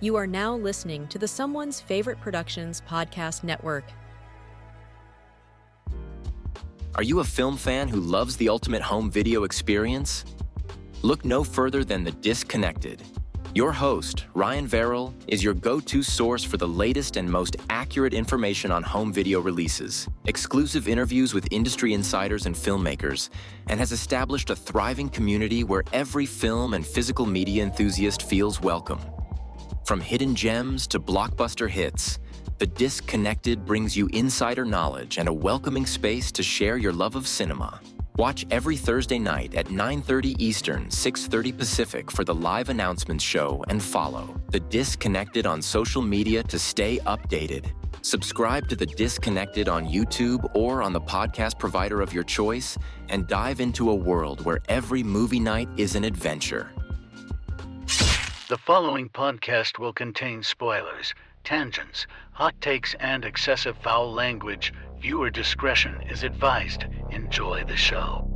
You are now listening to the Someone's Favorite Productions podcast network. Are you a film fan who loves the ultimate home video experience? Look no further than The Disconnected. Your host, Ryan Verrill, is your go-to source for the latest and most accurate information on home video releases, exclusive interviews with industry insiders and filmmakers, and has established a thriving community where every film and physical media enthusiast feels welcome. From hidden gems to blockbuster hits, The Disconnected brings you insider knowledge and a welcoming space to share your love of cinema. Watch every Thursday night at 9:30 Eastern, 6:30 Pacific for the live announcements show and follow The Disconnected on social media to stay updated. Subscribe to The Disconnected on YouTube or on the podcast provider of your choice and dive into a world where every movie night is an adventure. The following podcast will contain spoilers, tangents, hot takes, and excessive foul language. Viewer discretion is advised. Enjoy the show.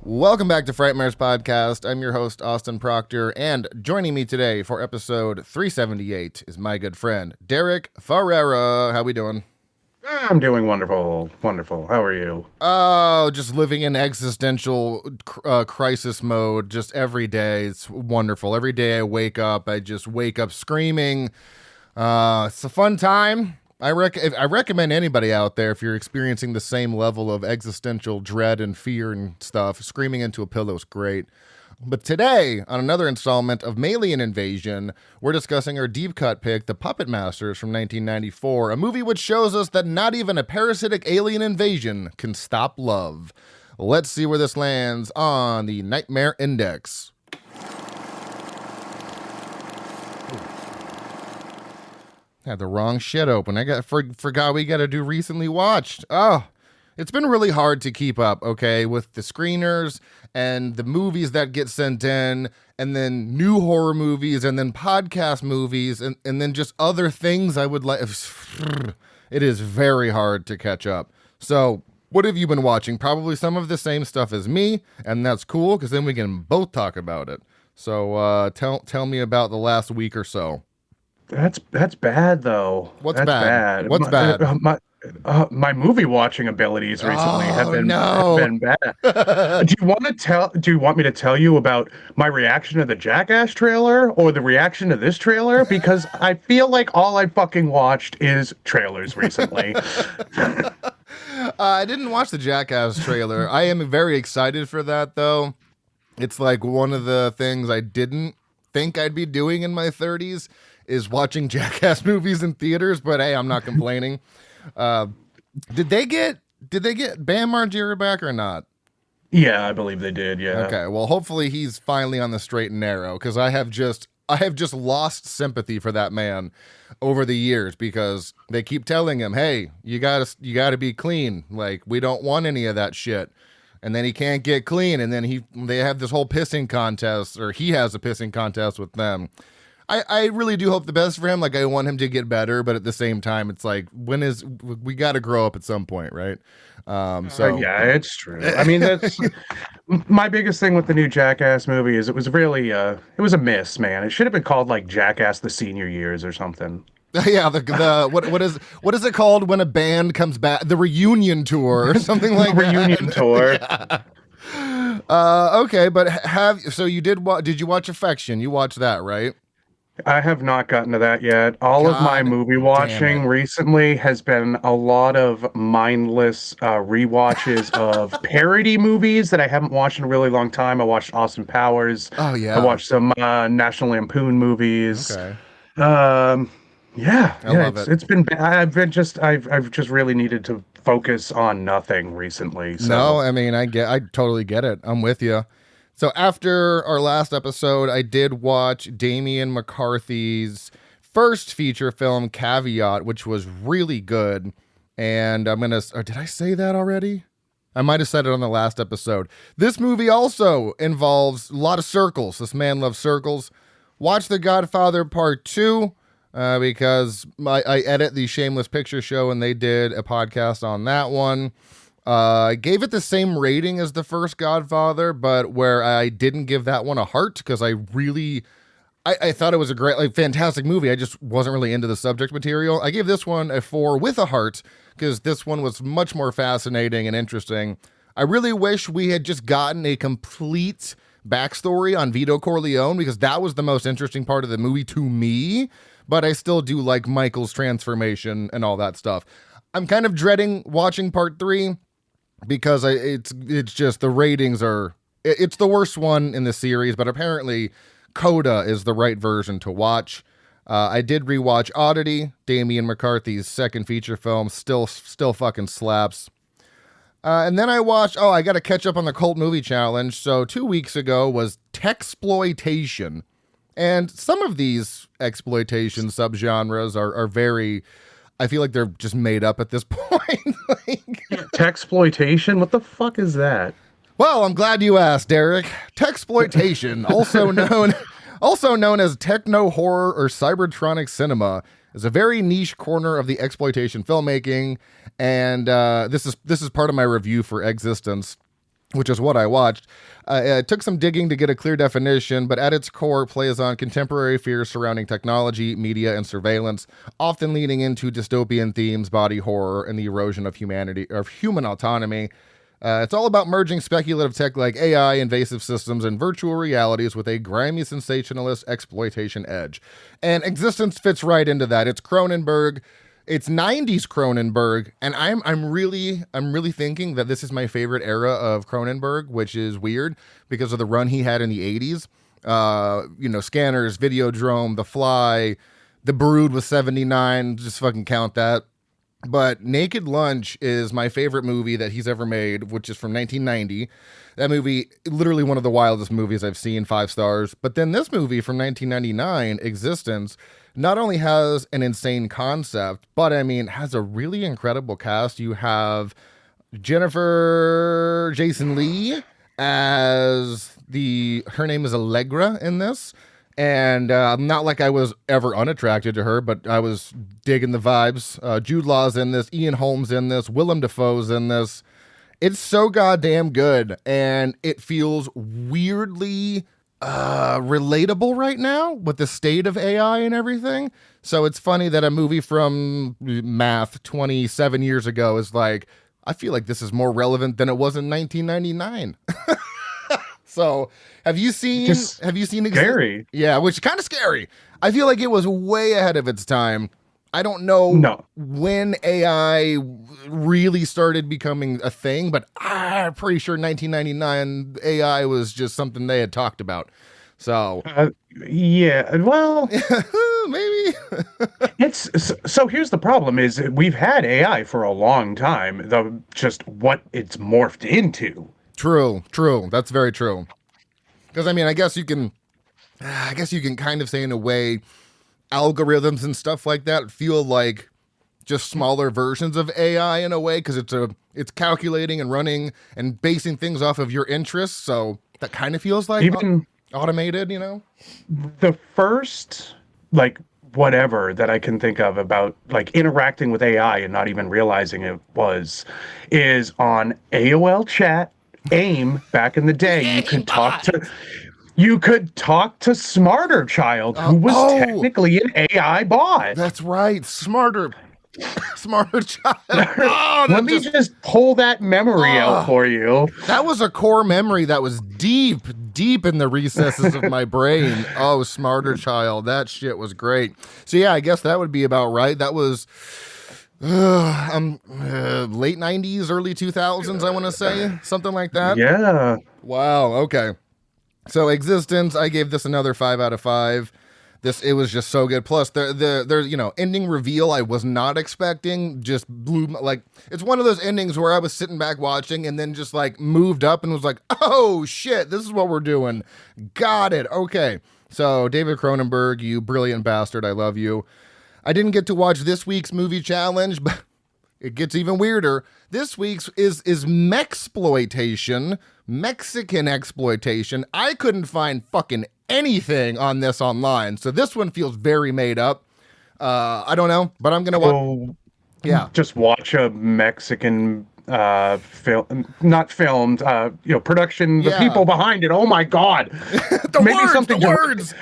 Welcome back to Frightmares Podcast. I'm your host, Austin Proctor, and joining me today for episode 378 is my good friend, Derek Ferreira. How we doing? I'm doing wonderful. Wonderful. How are you? Oh, just living in existential crisis mode just every day. It's wonderful. Every day I just wake up screaming. It's a fun time. I recommend anybody out there, if you're experiencing the same level of existential dread and fear and stuff, screaming into a pillow is great. But today, on another installment of Maylien Invasion, we're discussing our deep cut pick, The Puppet Masters from 1994, a movie which shows us that not even a parasitic alien invasion can stop love. Let's see where this lands on the Nightmare Index. Had the wrong shit open. I forgot we got to do recently watched. Oh, it's been really hard to keep up, okay, with the screeners and the movies that get sent in, and then new horror movies, and then podcast movies, and then just other things I would like. It is very hard to catch up. So, what have you been watching? Probably some of the same stuff as me, and that's cool, because then we can both talk about it. So, tell me about the last week or so. That's bad though. What's That's bad? What's bad? My movie watching abilities recently have been bad. Do you want me to tell you about my reaction to the Jackass trailer or the reaction to this trailer? Because I feel like all I fucking watched is trailers recently. I didn't watch the Jackass trailer. I am very excited for that though. It's like one of the things I didn't think I'd be doing in my 30s. Is watching Jackass movies in theaters, but hey, I'm not complaining. Did they get Bam Margera back or not? Yeah, I believe they did. Yeah. Okay. Well, hopefully he's finally on the straight and narrow, because I have just lost sympathy for that man over the years, because they keep telling him, "Hey, you gotta be clean. Like, we don't want any of that shit." And then he can't get clean, and then they have this whole pissing contest, or he has a pissing contest with them. I really do hope the best for him. Like, I want him to get better, but at the same time, it's like, we got to grow up at some point, right? Yeah, it's true. I mean, that's my biggest thing with the new Jackass movie is it was really it was a miss, man. It should have been called like Jackass the Senior Years or something. Yeah, what is it called when a band comes back? The reunion tour or something like that. Reunion tour. Yeah. Okay, but did you watch Affection? You watched that, right? I have not gotten to that yet. All of my movie watching recently has been a lot of mindless rewatches of parody movies that I haven't watched in a really long time. I watched Austin Powers. Oh yeah. I watched some National Lampoon movies. Okay. Yeah, I love it. It's been. I've just really needed to focus on nothing recently. So. No, I mean, I totally get it. I'm with you. So after our last episode, I did watch Damian McCarthy's first feature film, Caveat, which was really good. And did I say that already? I might have said it on the last episode. This movie also involves a lot of circles. This man loves circles. Watch The Godfather Part 2, because I edit the Shameless Picture Show, and they did a podcast on that one. I gave it the same rating as the first Godfather, but where I didn't give that one a heart, because I thought it was a great, fantastic movie. I just wasn't really into the subject material. I gave this one a 4 with a heart, because this one was much more fascinating and interesting. I really wish we had just gotten a complete backstory on Vito Corleone, because that was the most interesting part of the movie to me, but I still do like Michael's transformation and all that stuff. I'm kind of dreading watching part 3, because it's just the ratings it's the worst one in the series, but apparently Coda is the right version to watch. I did rewatch Oddity, Damian McCarthy's second feature film, still fucking slaps. And then I watched, I got to catch up on the Cult Movie Challenge. So 2 weeks ago was Techsploitation. And some of these exploitation subgenres are very, I feel like they're just made up at this point. Techsploitation? What the fuck is that? Well, I'm glad you asked, Derek. Techsploitation, also known as techno horror or cybertronic cinema, is a very niche corner of the exploitation filmmaking. And this is part of my review for Existence, which is what I watched. It took some digging to get a clear definition, but at its core, it plays on contemporary fears surrounding technology, media, and surveillance, often leaning into dystopian themes, body horror, and the erosion of human autonomy. It's all about merging speculative tech like AI, invasive systems, and virtual realities with a grimy sensationalist exploitation edge. And Existence fits right into that. It's Cronenberg. It's 90s Cronenberg, and I'm really thinking that this is my favorite era of Cronenberg, which is weird because of the run he had in the 80s. Scanners, Videodrome, The Fly, The Brood was 79, just fucking count that. But Naked Lunch is my favorite movie that he's ever made, which is from 1990. That movie, literally one of the wildest movies I've seen, 5 stars. But then this movie from 1999, Existence, not only has an insane concept, but has a really incredible cast. You have Jennifer Jason Leigh as her name is Allegra in this. And not like I was ever unattracted to her, but I was digging the vibes. Jude Law's in this, Ian Holm's in this, Willem Dafoe's in this. It's so goddamn good, and it feels weirdly relatable right now with the state of AI and everything. So it's funny that a movie from 27 years ago is like, I feel like this is more relevant than it was in 1999. So have you seen scary? Yeah, which is kind of scary. I feel like it was way ahead of its time. I don't know when AI really started becoming a thing, but I'm pretty sure 1999 AI was just something they had talked about. So yeah, well, maybe. So here's the problem: is we've had AI for a long time. Just what it's morphed into. True. That's very true. Because I guess you can kind of say in a way, algorithms and stuff like that feel like just smaller versions of AI in a way, because it's calculating and running and basing things off of your interests. So that kind of feels like even automated, The first whatever that I can think of about interacting with AI and not even realizing it is on AOL chat. AIM back in the day. You could talk to Smarter Child, who was technically an AI bot. That's right, Smarter Child. Let me just pull that memory out for you. That was a core memory that was deep in the recesses of my brain. Oh, Smarter Child, that shit was great. So yeah, I guess that would be about right. That was late 90s, early 2000s, I want to say, something like that. Yeah. Wow. Okay. So Existence, I gave this another 5 out of 5. It was just so good. Plus the ending reveal I was not expecting just blew it's one of those endings where I was sitting back watching and then just like moved up and was like, oh shit, this is what we're doing. Got it. Okay. So David Cronenberg, you brilliant bastard, I love you. I didn't get to watch this week's movie challenge, but it gets even weirder. This week's is Mexploitation, Mexican exploitation. I couldn't find fucking anything on this online, so this one feels very made up. I don't know, but I'm gonna watch. Yeah, just watch a Mexican film, not filmed. Production. The people behind it. Oh my god, the words.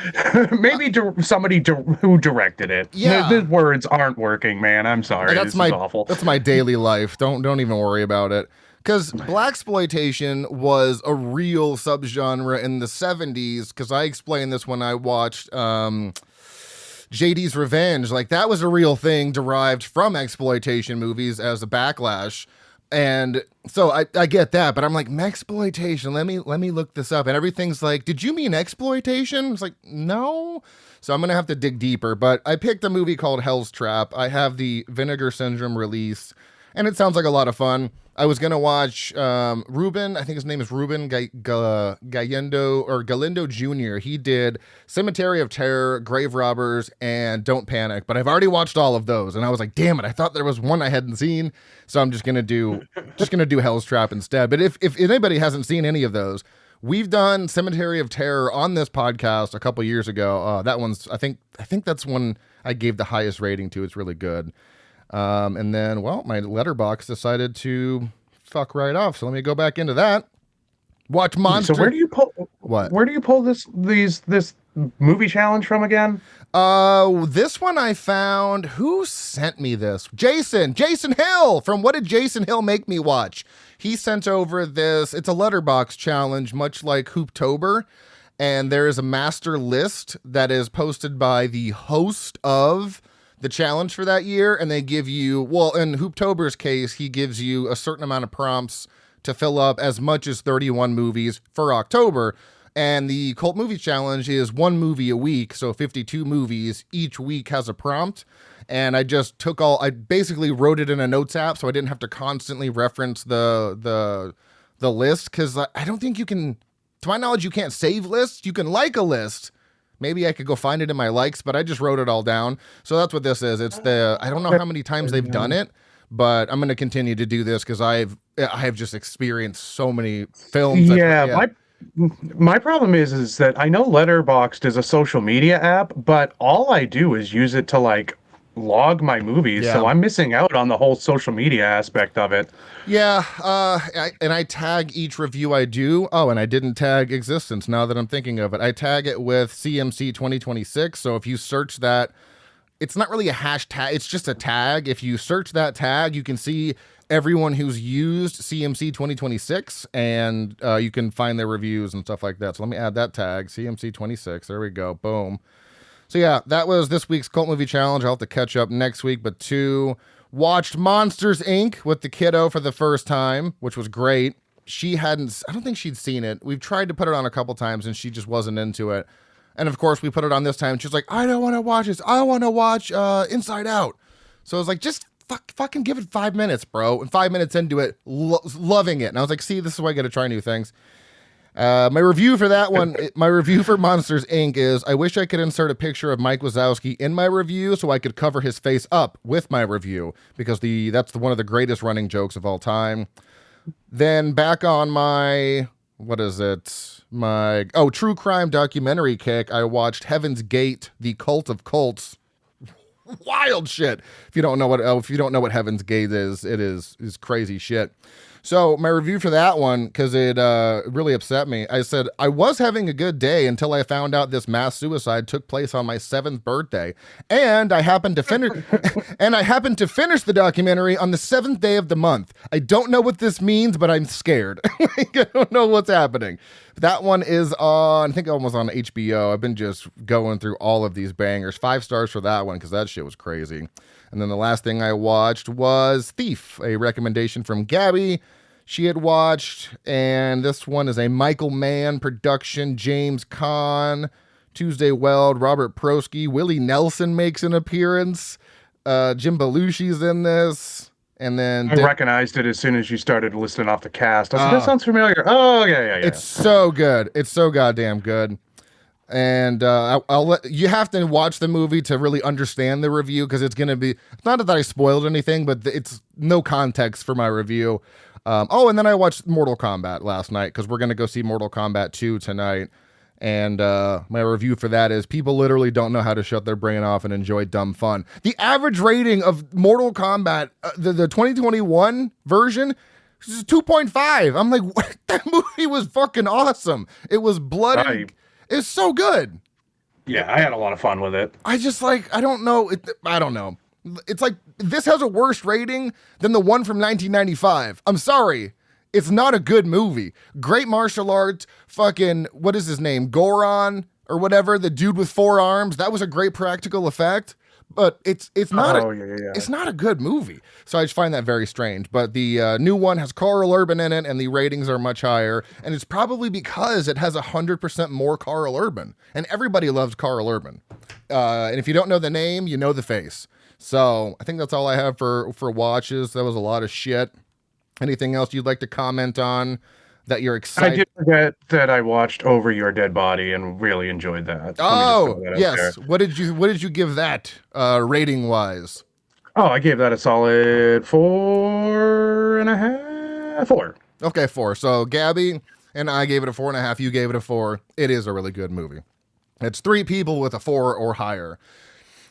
Maybe somebody who directed it. Yeah, the words aren't working, man. I'm sorry. This is awful. That's my daily life. Don't even worry about it. Because blaxploitation was a real subgenre in the 70s, because I explained this when I watched JD's Revenge. Like, that was a real thing derived from exploitation movies as a backlash. And so I get that, but I'm like, Mexploitation, let me look this up. And everything's like, did you mean exploitation? It's like, no. So I'm going to have to dig deeper. But I picked a movie called Hell's Trap. I have the Vinegar Syndrome release, and it sounds like a lot of fun. I was going to watch Ruben, I think his name is Ruben Galindo Jr. He did Cemetery of Terror, Grave Robbers, and Don't Panic, but I've already watched all of those, and I was like, damn it, I thought there was one I hadn't seen, so I'm just going to do Hell's Trap instead. But if anybody hasn't seen any of those, we've done Cemetery of Terror on this podcast a couple years ago. That one's, I think that's one I gave the highest rating to. It's really good. And then, my Letterboxd decided to fuck right off. So let me go back into that. Watch Monster. So where do you pull what? Where do you pull this movie challenge from again? This one I found. Who sent me this? Jason Hill from What Did Jason Hill Make Me Watch? He sent over this. It's a Letterboxd challenge, much like Hooptober. And there is a master list that is posted by the host of the challenge for that year, and they give you, in Hooptober's case, he gives you a certain amount of prompts to fill up as much as 31 movies for October, and the Cult Movie Challenge is one movie a week, so 52 movies. Each week has a prompt, and I just I basically wrote it in a notes app, so I didn't have to constantly reference the list, because I don't think you can, to my knowledge, you can't save lists. You can like a list. Maybe I could go find it in my likes, but I just wrote it all down. So that's what this is. It's I don't know how many times they've done it, but I'm going to continue to do this because I have just experienced so many films. My problem is that I know Letterboxd is a social media app, but all I do is use it to like log my movies, so I'm missing out on the whole social media aspect of it. I tag each review I do. And I didn't tag Existence, now that I'm thinking of it. I tag it with CMC 2026, so if you search that, it's not really a hashtag, it's just a tag. If you search that tag, you can see everyone who's used CMC 2026, and you can find their reviews and stuff like that. So let me add that tag, CMC 26, there we go, boom. So yeah, that was this week's Cult Movie Challenge. I'll have to catch up next week, but watched Monsters, Inc. with the kiddo for the first time, which was great. I don't think she'd seen it. We've tried to put it on a couple times, and she just wasn't into it. And of course, we put it on this time, and she's like, I don't want to watch this. I want to watch Inside Out. So I was like, just fucking give it 5 minutes, bro. And 5 minutes into it, loving it. And I was like, see, this is why I got to try new things. My review for that one, my review for Monsters, Inc. is, I wish I could insert a picture of Mike Wazowski in my review so I could cover his face up with my review, because that's one of the greatest running jokes of all time. Then back on my, true crime documentary kick, I watched Heaven's Gate, The Cult of Cults. Wild shit. If you don't know what Heaven's Gate is, it is crazy shit. So my review for that one, because it really upset me, I said, I was having a good day until I found out this mass suicide took place on my 7th birthday. And I happened to finish the documentary on the 7th day of the month. I don't know what this means, but I'm scared. I don't know what's happening. That one is on, I think it was on HBO. I've been just going through all of these bangers. 5 stars for that one, because that shit was crazy. And then the last thing I watched was Thief, a recommendation from Gabby. She had watched, and this one is a Michael Mann production, James Caan, Tuesday Weld, Robert Prosky, Willie Nelson makes an appearance. Jim Belushi's in this. And then I recognized it as soon as you started listing off the cast. I was like, that sounds familiar. Oh, yeah. It's so good. It's so goddamn good. And I'll let you have to watch the movie to really understand the review, because it's going to be, it's not that I spoiled anything, but it's no context for my review. And then I watched Mortal Kombat last night, because we're going to go see Mortal Kombat 2 tonight. And my review for that is people literally don't know how to shut their brain off and enjoy dumb fun. The average rating of Mortal Kombat, the 2021 version, is 2.5. I'm like, what? That movie was fucking awesome. It was bloody. It's so good. Yeah, I had a lot of fun with it. I just like, I don't know. It's like, this has a worse rating than the one from 1995. I'm sorry. It's not a good movie. Great martial arts, fucking, what is his name? Goron or whatever, the dude with 4 arms. That was a great practical effect, but it's not it's not a good movie. So I just find that very strange. But the new one has Carl Urban in it, and the ratings are much higher. And it's probably because it has 100% more Carl Urban, and everybody loves Carl Urban. And if you don't know the name, you know the face. So I think that's all I have for watches. That was a lot of shit. Anything else you'd like to comment on that you're excited? I did forget that I watched Over Your Dead Body and really enjoyed that. Yes. What did you give that rating wise? Oh, I gave that a solid 4.5. 4. Okay, 4. So Gabby and I gave it a 4.5. You gave it a 4. It is a really good movie. It's 3 people with a 4 or higher.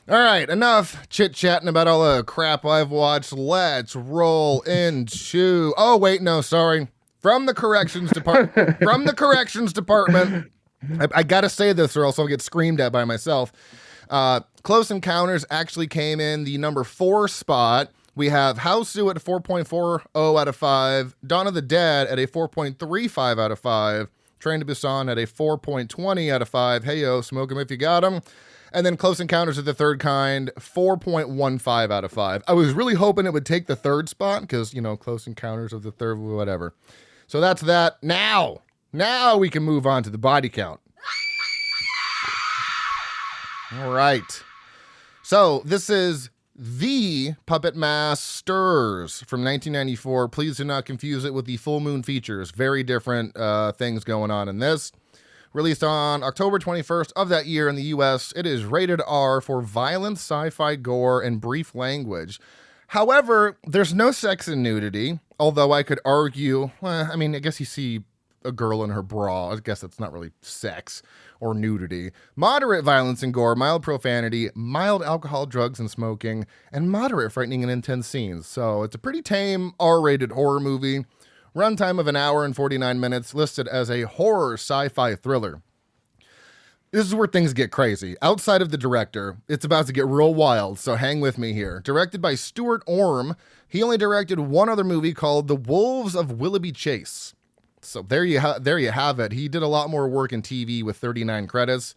All right, enough chit-chatting about all the crap I've watched. Let's roll into... Oh, wait, no, sorry. From the corrections department. I got to say this or else I'll get screamed at by myself. Close Encounters actually came in the number 4 spot. We have Hausu at a 4.40 out of 5. Dawn of the Dead at a 4.35 out of 5. Train to Busan at a 4.20 out of 5. Hey, yo, smoke 'em if you got 'em. And then Close Encounters of the Third Kind, 4.15 out of 5. I was really hoping it would take the 3rd spot because, Close Encounters of the Third, whatever. So that's that. Now we can move on to the body count. All right. So this is The Puppet Masters from 1994. Please do not confuse it with the Full Moon Features. Very different things going on in this. Released on October 21st of that year in the US, it is rated R for violent sci-fi gore and brief language. However, there's no sex and nudity, although I could argue, I guess you see a girl in her bra. I guess that's not really sex or nudity. Moderate violence and gore, mild profanity, mild alcohol, drugs, and smoking, and moderate frightening and intense scenes. So it's a pretty tame R-rated horror movie. Runtime of 1 hour and 49 minutes, listed as a horror sci-fi thriller. This is where things get crazy. Outside of the director, it's about to get real wild, so hang with me here. Directed by Stuart Orme, he only directed one other movie called The Wolves of Willoughby Chase. So there you have it. He did a lot more work in TV with 39 credits.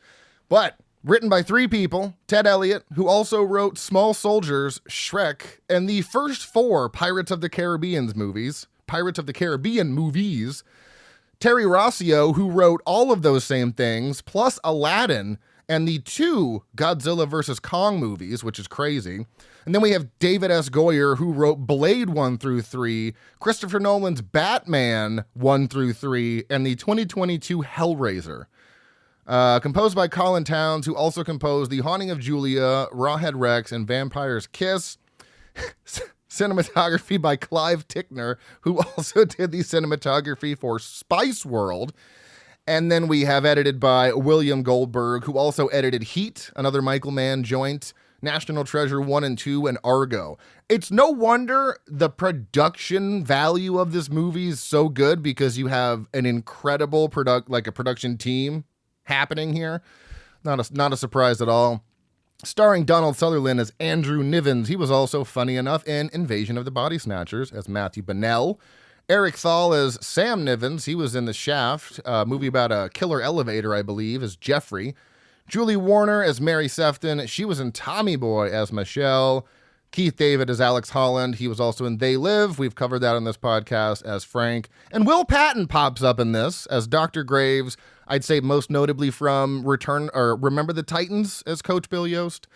But written by 3 people, Ted Elliott, who also wrote Small Soldiers, Shrek, and the first 4 Pirates of the Caribbean movies, Terry Rossio, who wrote all of those same things, plus Aladdin, and the 2 Godzilla vs. Kong movies, which is crazy. And then we have David S. Goyer, who wrote Blade 1 through 3, Christopher Nolan's Batman 1 through 3, and the 2022 Hellraiser. Composed by Colin Towns, who also composed The Haunting of Julia, Rawhead Rex, and Vampire's Kiss. Cinematography by Clive Tickner, who also did the cinematography for Spice World. And then we have edited by William Goldberg, who also edited Heat, another Michael Mann joint, National Treasure 1 and 2, and Argo. It's no wonder the production value of this movie is so good, because you have an incredible production team happening here. Not a surprise at all. Starring Donald Sutherland as Andrew Nivens. He was also, funny enough, in Invasion of the Body Snatchers as Matthew Bonnell. Eric Thal as Sam Nivens. He was in The Shaft, a movie about a killer elevator, I believe, as Jeffrey. Julie Warner as Mary Sefton. She was in Tommy Boy as Michelle. Keith David as Alex Holland. He was also in They Live. We've covered that on this podcast as Frank. And Will Patton pops up in this as Dr. Graves. I'd say most notably from Remember the Titans as Coach Bill Yost.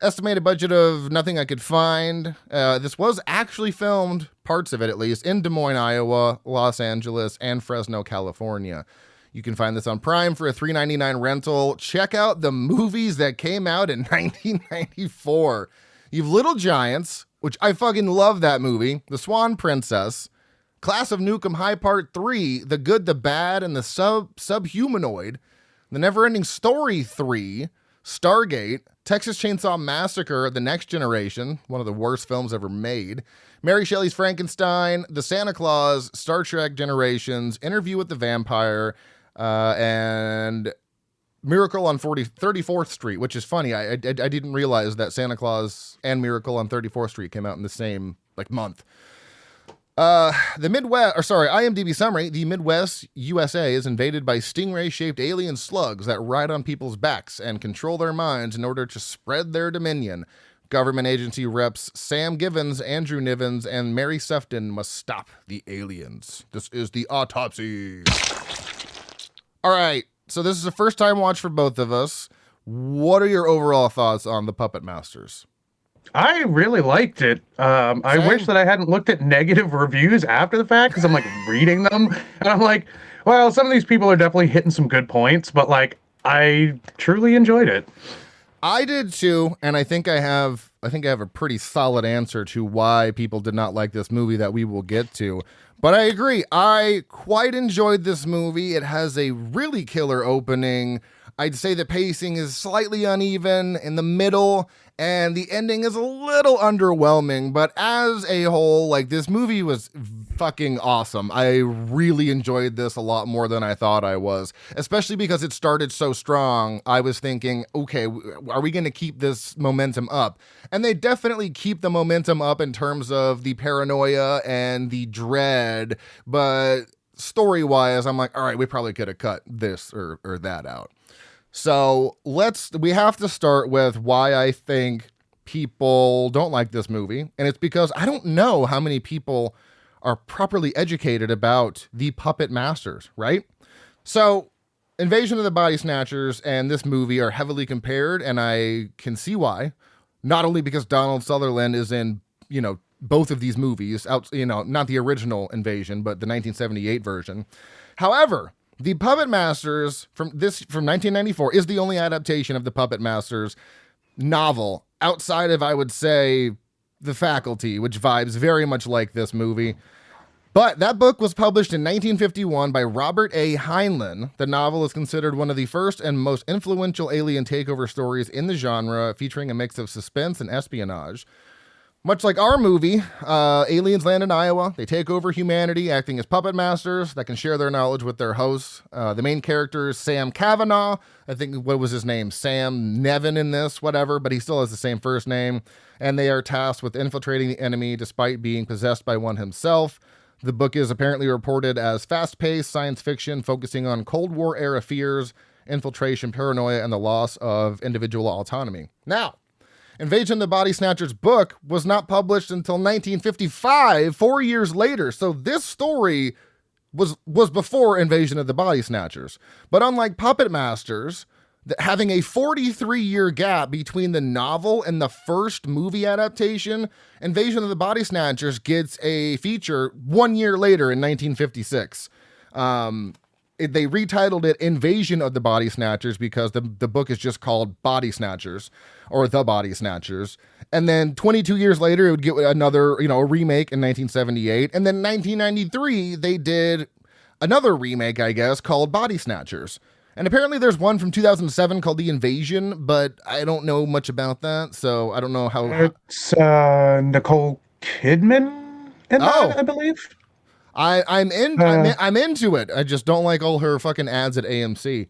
Estimated budget of nothing I could find. This was actually filmed, parts of it at least, in Des Moines, Iowa, Los Angeles, and Fresno, California. You can find this on Prime for a $3.99 rental. Check out the movies that came out in 1994. You've Little Giants, which I fucking love that movie. The Swan Princess. Class of Nukem High Part 3. The Good, the Bad, and the Subhumanoid. The Neverending Story 3. Stargate. Texas Chainsaw Massacre, The Next Generation, one of the worst films ever made. Mary Shelley's Frankenstein, The Santa Claus, Star Trek Generations, Interview with the Vampire, and Miracle on 34th Street, which is funny. I didn't realize that Santa Claus and Miracle on 34th Street came out in the same month. IMDb summary, the Midwest USA is invaded by stingray-shaped alien slugs that ride on people's backs and control their minds in order to spread their dominion. Government agency reps Sam Givens, Andrew Nivens, and Mary Sefton must stop the aliens. This is the Autopsy. All right, so this is a first-time watch for both of us. What are your overall thoughts on the Puppet Masters? I really liked it. I wish that I hadn't looked at negative reviews after the fact, because I'm reading them and I'm like, well, some of these people are definitely hitting some good points, but I truly enjoyed it. I did too, and I think I have a pretty solid answer to why people did not like this movie that we will get to. But I agree. I quite enjoyed this movie. It has a really killer opening. I'd say the pacing is slightly uneven in the middle, and the ending is a little underwhelming, but as a whole, this movie was fucking awesome. I really enjoyed this a lot more than I thought I was, especially because it started so strong. I was thinking, okay, are we going to keep this momentum up? And they definitely keep the momentum up in terms of the paranoia and the dread, but story-wise, I'm like, all right, we probably could have cut this or that out. So we have to start with why I think people don't like this movie. And it's because I don't know how many people are properly educated about the Puppet Masters, right? So Invasion of the Body Snatchers and this movie are heavily compared, and I can see why. Not only because Donald Sutherland is in, both of these movies, not the original Invasion, but the 1978 version. However, the Puppet Masters from 1994 is the only adaptation of the Puppet Masters novel outside of, I would say, The Faculty, which vibes very much like this movie. But that book was published in 1951 by Robert A. Heinlein. The novel is considered one of the first and most influential alien takeover stories in the genre, featuring a mix of suspense and espionage. Much like our movie, aliens land in Iowa. They take over humanity, acting as puppet masters that can share their knowledge with their hosts. The main character is Sam Cavanaugh. I think, what was his name? Sam Nevin in this, whatever, but he still has the same first name. And they are tasked with infiltrating the enemy despite being possessed by one himself. The book is apparently reported as fast-paced science fiction focusing on Cold War-era fears, infiltration, paranoia, and the loss of individual autonomy. Now, Invasion of the Body Snatchers book was not published until 1955, 4 years later. So this story was before Invasion of the Body Snatchers. But unlike Puppet Masters, having a 43-year gap between the novel and the first movie adaptation, Invasion of the Body Snatchers gets a feature 1 year later in 1956. They retitled it Invasion of the Body Snatchers because the book is just called Body Snatchers or The Body Snatchers. And then 22 years later, it would get another, a remake in 1978. And then 1993, they did another remake, I guess, called Body Snatchers. And apparently there's one from 2007 called The Invasion, but I don't know much about that. So I don't know how. It's Nicole Kidman in that, I believe. I'm into it. I just don't like all her fucking ads at AMC.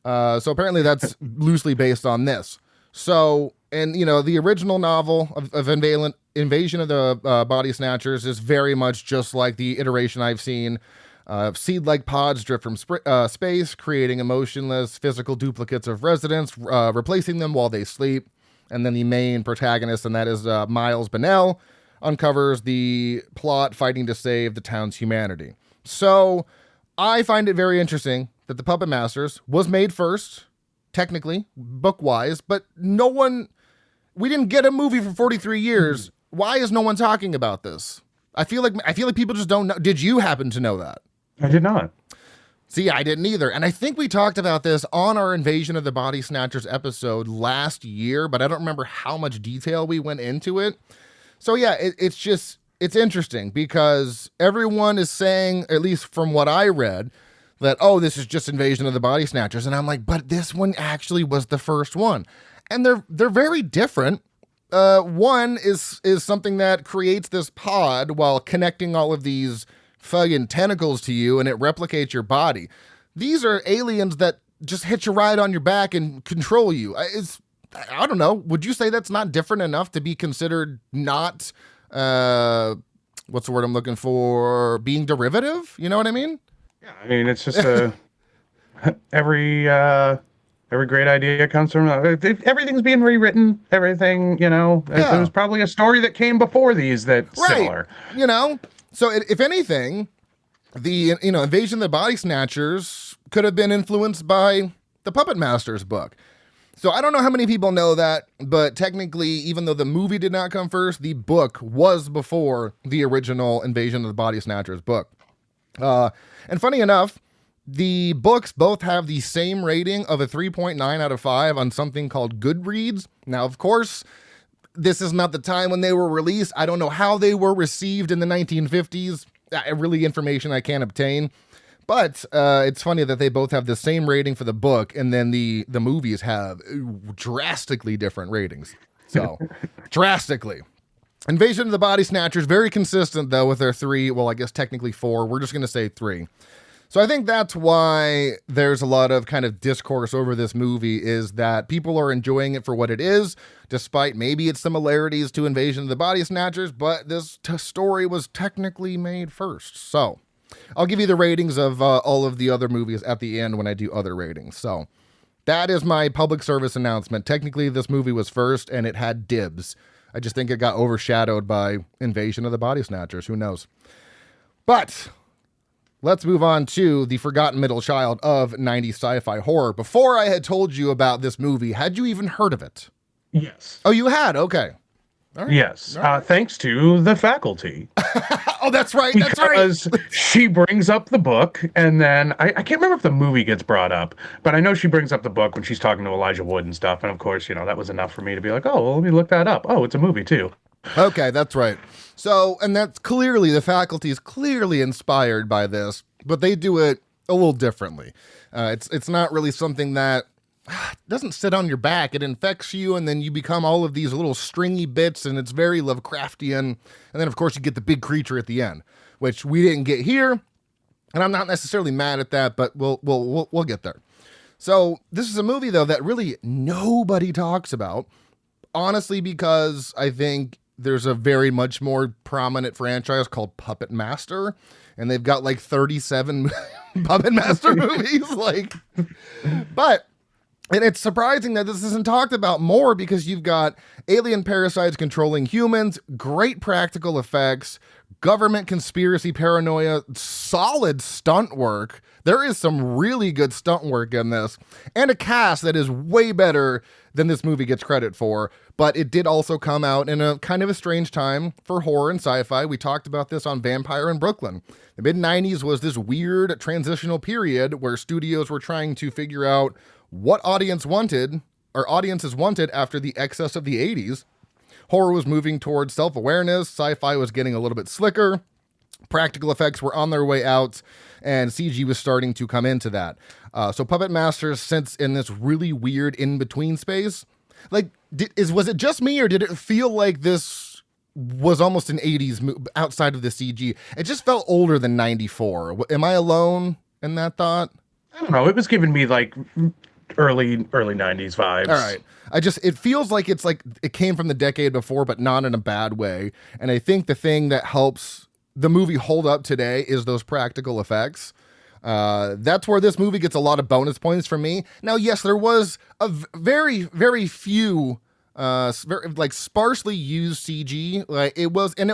So apparently that's loosely based on this. So, and the original novel of Invasion of the Body Snatchers is very much just like the iteration I've seen. Seed-like pods drift from space, creating emotionless physical duplicates of residents, replacing them while they sleep. And then the main protagonist, and that is Miles Bennell, uncovers the plot fighting to save the town's humanity. So I find it very interesting that The Puppet Masters was made first, technically, book-wise, but we didn't get a movie for 43 years. Why is no one talking about this? I feel like people just don't know. Did you happen to know that? I did not. See, I didn't either. And I think we talked about this on our Invasion of the Body Snatchers episode last year, but I don't remember how much detail we went into it. So yeah, it's interesting because everyone is saying, at least from what I read, that, oh, this is just Invasion of the Body Snatchers. And I'm like, but this one actually was the first one. And they're very different. One is something that creates this pod while connecting all of these fucking tentacles to you, and it replicates your body. These are aliens that just hitch a ride on your back and control you. I don't know. Would you say that's not different enough to be considered not, what's the word I'm looking for? Being derivative? You know what I mean? Yeah, I mean, it's just every great idea comes from, everything's being rewritten, everything, There was probably a story that came before these that's similar. So if anything, the Invasion of the Body Snatchers could have been influenced by the Puppet Masters book. So I don't know how many people know that, but technically, even though the movie did not come first, the book was before the original Invasion of the Body Snatchers book. And funny enough, the books both have the same rating of a 3.9 out of 5 on something called Goodreads. Now, of course, this is not the time when they were released. I don't know how they were received in the 1950s. Really information I can't obtain. But it's funny that they both have the same rating for the book, and then the movies have drastically different ratings. So, drastically. Invasion of the Body Snatchers, very consistent, though, with their 3. Well, I guess technically 4. We're just going to say 3. So I think that's why there's a lot of kind of discourse over this movie, is that people are enjoying it for what it is, despite maybe its similarities to Invasion of the Body Snatchers, but this story was technically made first. So I'll give you the ratings of all of the other movies at the end when I do other ratings. So that is my public service announcement. Technically, this movie was first, and it had dibs. I just think it got overshadowed by Invasion of the Body Snatchers. Who knows? But let's move on to the forgotten middle child of 90s sci-fi horror. Before I had told you about this movie, had you even heard of it? Yes. Oh, you had? Okay. All right. Yes. All right. Thanks to the faculty. Oh, that's right. Because she brings up the book, and then I can't remember if the movie gets brought up, but I know she brings up the book when she's talking to Elijah Wood and stuff. And of course, that was enough for me to be like, oh, well, let me look that up. Oh, it's a movie too. Okay, that's right. So, and that's clearly, the faculty is clearly inspired by this, but they do it a little differently. It's not really something that doesn't sit on your back. It infects you, and then you become all of these little stringy bits, and it's very Lovecraftian. And then, of course, you get the big creature at the end, which we didn't get here. And I'm not necessarily mad at that, but we'll get there. So this is a movie, though, that really nobody talks about, honestly, because I think there's a very much more prominent franchise called Puppet Master, and they've got like 37 Puppet Master movies. But and it's surprising that this isn't talked about more, because you've got alien parasites controlling humans, great practical effects, government conspiracy paranoia, solid stunt work. There is some really good stunt work in this, and a cast that is way better than this movie gets credit for. But it did also come out in a kind of a strange time for horror and sci-fi. We talked about this on Vampire in Brooklyn. The mid-90s was this weird transitional period where studios were trying to figure out what audiences wanted after the excess of the 80s. Horror was moving towards self-awareness, sci-fi was getting a little bit slicker, practical effects were on their way out, and CG was starting to come into that. So Puppet Masters sits in this really weird in-between space. Was it just me, or did it feel like this was almost an 80s outside of the CG? It just felt older than 94. Am I alone in that thought? I don't know. It was giving me like early 90s vibes. All right. It feels like it's like it came from the decade before, but not in a bad way. And I think the thing that helps the movie hold up today is those practical effects. That's where this movie gets a lot of bonus points from me. Now, yes, there was a very, very few, sparsely used CG. It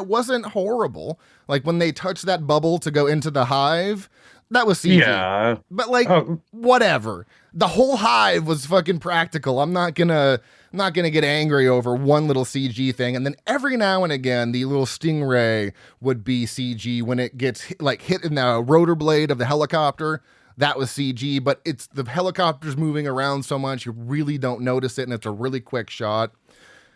wasn't horrible. Like when they touched that bubble to go into the hive, That was CG. Yeah. But like, whatever. The whole hive was fucking practical. I'm not gonna get angry over one little CG thing. And then every now and again, the little stingray would be CG when it gets hit in the rotor blade of the helicopter. That was CG, but it's the helicopter's moving around so much you really don't notice it, and it's a really quick shot.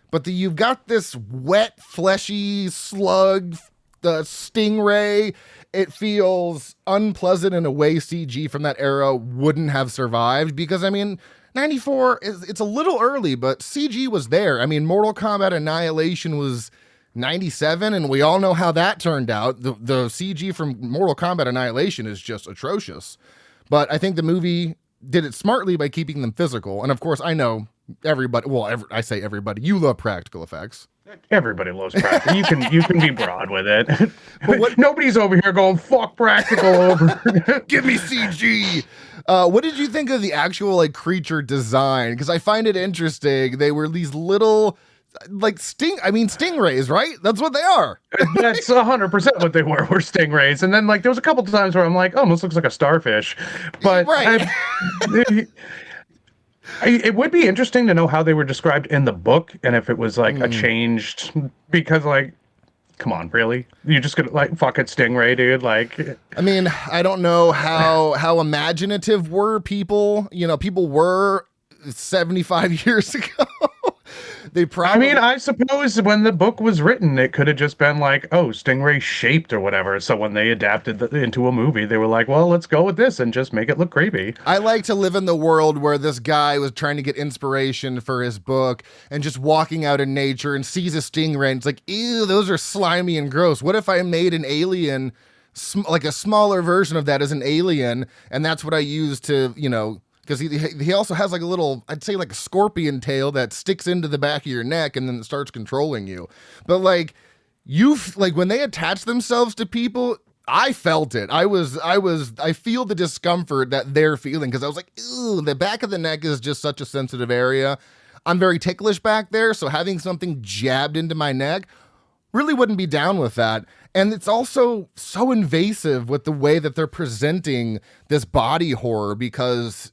But you've got this wet, fleshy slug, the stingray. It feels unpleasant in a way CG from that era wouldn't have survived, because, I mean, 94, it's a little early, but CG was there. I mean, Mortal Kombat Annihilation was 97, and we all know how that turned out. The CG from Mortal Kombat Annihilation is just atrocious. But I think the movie did it smartly by keeping them physical. And of course, I know everybody, I say everybody, you love practical effects. Everybody loves practical. You can be broad with it. But nobody's over here going, fuck practical over. Give me CG. What did you think of the actual creature design? Because I find it interesting. They were these little stingrays, right? That's what they are. That's 100% what they were stingrays. And then there was a couple of times where I'm like, oh, almost looks like a starfish. But right. It would be interesting to know how they were described in the book, and if it was a changed, because come on, really? You're just gonna fuck it, stingray, dude? I mean, I don't know how imaginative were people. People were 75 years ago. They probably. I mean, I suppose when the book was written, it could have just been stingray shaped or whatever. So when they adapted into a movie, they were like, well, let's go with this and just make it look creepy. I like to live in the world where this guy was trying to get inspiration for his book and just walking out in nature and sees a stingray and it's like, ew, those are slimy and gross. What if I made an alien, a smaller version of that as an alien, and that's what I use to, because he also has a little, I'd say a scorpion tail that sticks into the back of your neck and then it starts controlling you. But when they attach themselves to people, I felt it. I feel the discomfort that they're feeling, because I was like, ew, the back of the neck is just such a sensitive area. I'm very ticklish back there, so having something jabbed into my neck really wouldn't be down with that. And it's also so invasive with the way that they're presenting this body horror, because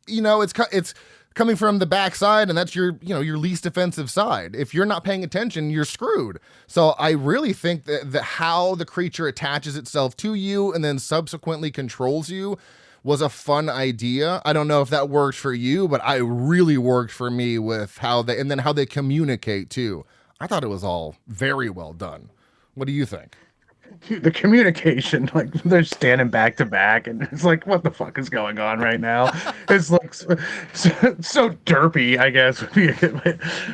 it's coming from the backside, and that's your least offensive side. If you're not paying attention, you're screwed. So I really think that how the creature attaches itself to you and then subsequently controls you was a fun idea. I don't know if that worked for you, but it really worked for me with how they communicate too. I thought it was all very well done. What do you think? The communication, they're standing back to back, and it's what the fuck is going on right now? It's so derpy, I guess.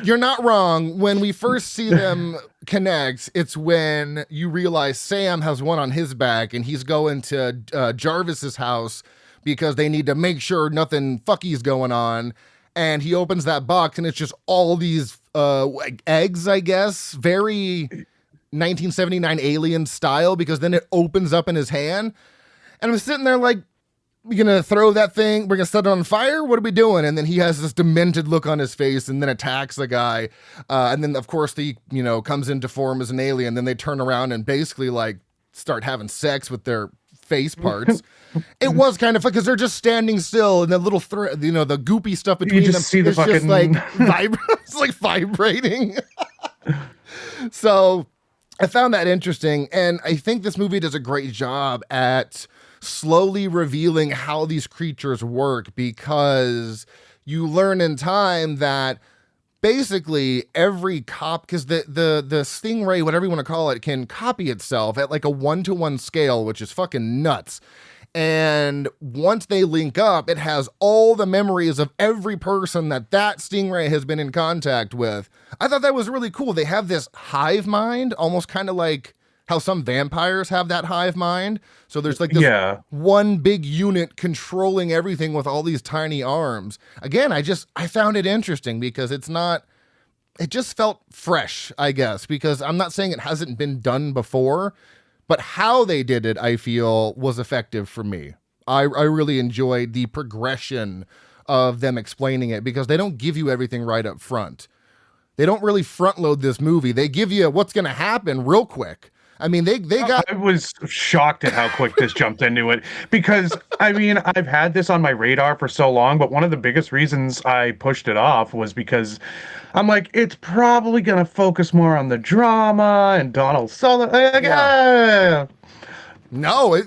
You're not wrong. When we first see them connect, it's when you realize Sam has one on his back, and he's going to Jarvis's house because they need to make sure nothing fucky's going on. And he opens that box, and it's just all these eggs, I guess, very 1979 Alien style, because then it opens up in his hand, and I'm sitting there we're gonna throw that thing, we're gonna set it on fire, what are we doing? And then he has this demented look on his face and then attacks the guy, and then of course he comes into form as an alien. Then they turn around and basically start having sex with their face parts. It was kind of fun because they're just standing still, and the little the goopy stuff between them is just it's vibrating. So I found that interesting, and I think this movie does a great job at slowly revealing how these creatures work, because you learn in time that basically every because the stingray, whatever you want to call it, can copy itself at a 1-to-1 scale, which is fucking nuts. And once they link up, it has all the memories of every person that stingray has been in contact with. I thought that was really cool. They have this hive mind, almost kind of like how some vampires have that hive mind. So there's this one big unit controlling everything with all these tiny arms. Again, I found it interesting because it just felt fresh, I guess, because I'm not saying it hasn't been done before, but how they did it, I feel, was effective for me. I really enjoyed the progression of them explaining it, because they don't give you everything right up front. They don't really front load this movie. They give you what's going to happen real quick. I mean, they got. I was shocked at how quick this jumped into it because, I mean, I've had this on my radar for so long, but one of the biggest reasons I pushed it off was because I'm like, it's probably going to focus more on the drama and Donald Sutherland. No,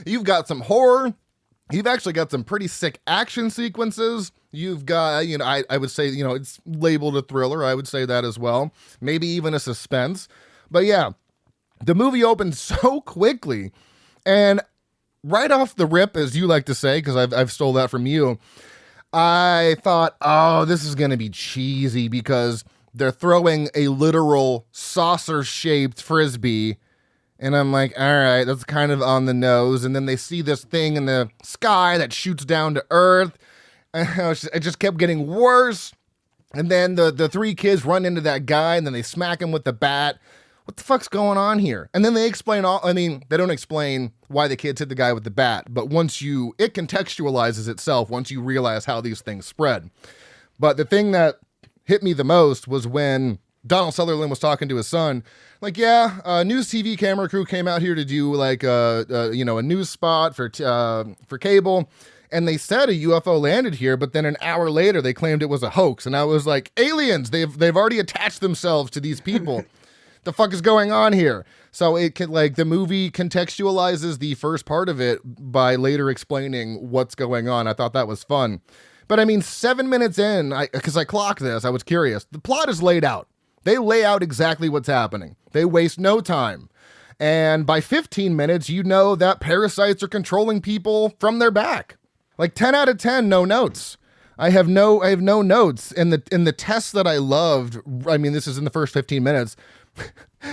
you've got some horror. You've actually got some pretty sick action sequences. You've got, I would say, it's labeled a thriller. I would say that as well. Maybe even a suspense. But yeah, the movie opened so quickly. And right off the rip, as you like to say, because I've stole that from you, I thought, oh, this is going to be cheesy because they're throwing a literal saucer-shaped Frisbee. And I'm like, all right, that's kind of on the nose. And then they see this thing in the sky that shoots down to Earth. And it just kept getting worse. And then the three kids run into that guy, and then they smack him with the bat. What the fuck's going on here? And then they explain they don't explain why the kids hit the guy with the bat. But it contextualizes itself once you realize how these things spread. But the thing that hit me the most was when Donald Sutherland was talking to his son. Like, a news TV camera crew came out here to do like a news spot for cable, and they said a UFO landed here, but then an hour later they claimed it was a hoax, and I was like, aliens! They've already attached themselves to these people. The fuck is going on here? So the movie contextualizes the first part of it by later explaining what's going on. I thought that was fun, but I mean, 7 minutes in, because I clocked this, I was curious. The plot is laid out. They lay out exactly what's happening. They waste no time. And by 15 minutes, you know that parasites are controlling people from their back. Like 10 out of 10, no notes. I have no notes. In the tests that I loved, I mean, this is in the first 15 minutes,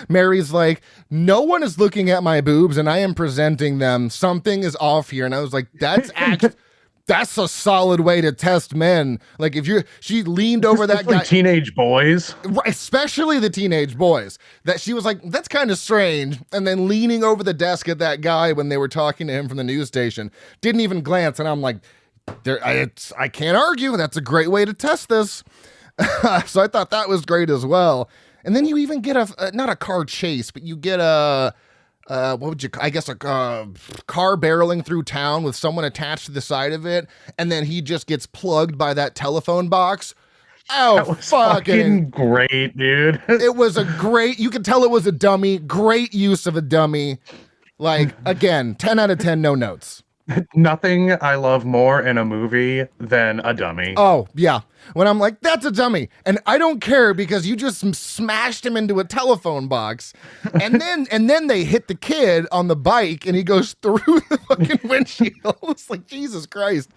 Mary's like, no one is looking at my boobs and I am presenting them. Something is off here. And I was like, that's a solid way to test men. Like she leaned over that guy. Teenage boys. Right, especially the teenage boys. That she was like, that's kind of strange. And then leaning over the desk at that guy when they were talking to him from the news station. Didn't even glance. And I'm like, I can't argue. That's a great way to test this. So I thought that was great as well. And then you even get not a car chase, but you get a car barreling through town with someone attached to the side of it, and then he just gets plugged by that telephone box. Oh, that was fucking great, dude. It was you could tell it was a dummy. Great use of a dummy. Like, again, 10 out of 10, no notes. Nothing I love more in a movie than a dummy. Oh, yeah. When I'm like, that's a dummy. And I don't care because you just smashed him into a telephone box. And then they hit the kid on the bike and he goes through the fucking windshield. It's like, Jesus Christ.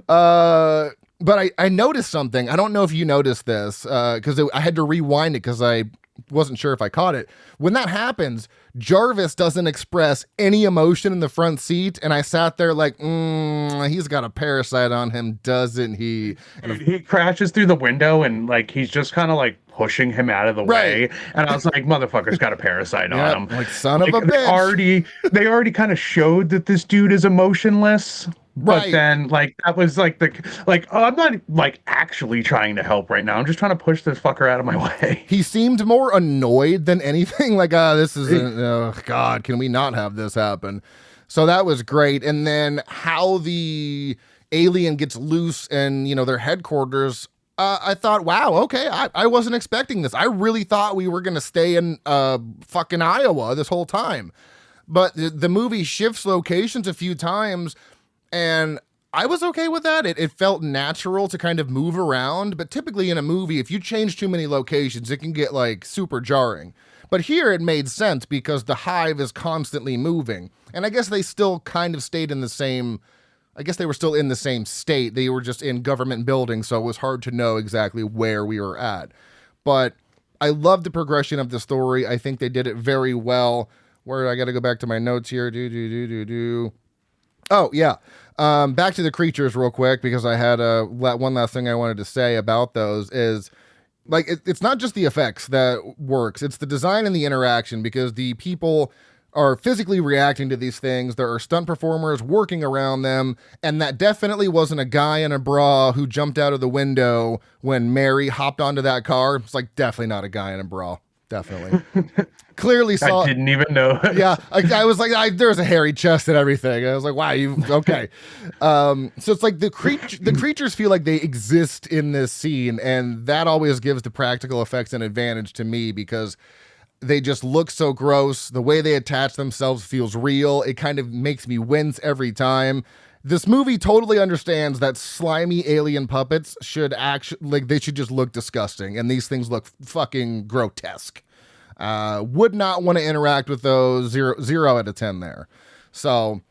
But I noticed something. I don't know if you noticed this because I had to rewind it because I wasn't sure if I caught it. When that happens, Jarvis doesn't express any emotion in the front seat, and I sat there like, he's got a parasite on him, doesn't he? And he crashes through the window, and like he's just kind of like pushing him out of the way, and I was like, motherfucker's got a parasite on him. Like, son of a bitch. They already kind of showed that this dude is emotionless. But then, like, that was like I'm not like actually trying to help right now. I'm just trying to push this fucker out of my way. He seemed more annoyed than anything. Like, this is, oh God, can we not have this happen? So that was great. And then how the alien gets loose and, their headquarters, I thought, wow, okay, I wasn't expecting this. I really thought we were going to stay in fucking Iowa this whole time. But the movie shifts locations a few times. And I was okay with that. It felt natural to kind of move around. But typically in a movie, if you change too many locations, it can get like super jarring. But here it made sense because the hive is constantly moving. And I guess they still kind of stayed in the same, I guess they were still in the same state. They were just in government buildings, so it was hard to know exactly where we were at. But I love the progression of the story. I think they did it very well. Where I got to go back to my notes here. Oh, yeah. Back to the creatures real quick, because I had one last thing I wanted to say about those is, like, it's not just the effects that works. It's the design and the interaction, because the people are physically reacting to these things. There are stunt performers working around them, and that definitely wasn't a guy in a bra who jumped out of the window when Mary hopped onto that car. It's like, definitely not a guy in a bra. Definitely. Clearly saw. I didn't even know. Yeah, I was like, there's a hairy chest and everything. I was like, wow, you okay? So it's like the creatures feel like they exist in this scene, and that always gives the practical effects an advantage to me because they just look so gross. The way they attach themselves feels real. It kind of makes me wince every time. This movie totally understands that slimy alien puppets should they should just look disgusting, and these things look fucking grotesque. Would not want to interact with those. 0 out of 10 there. So,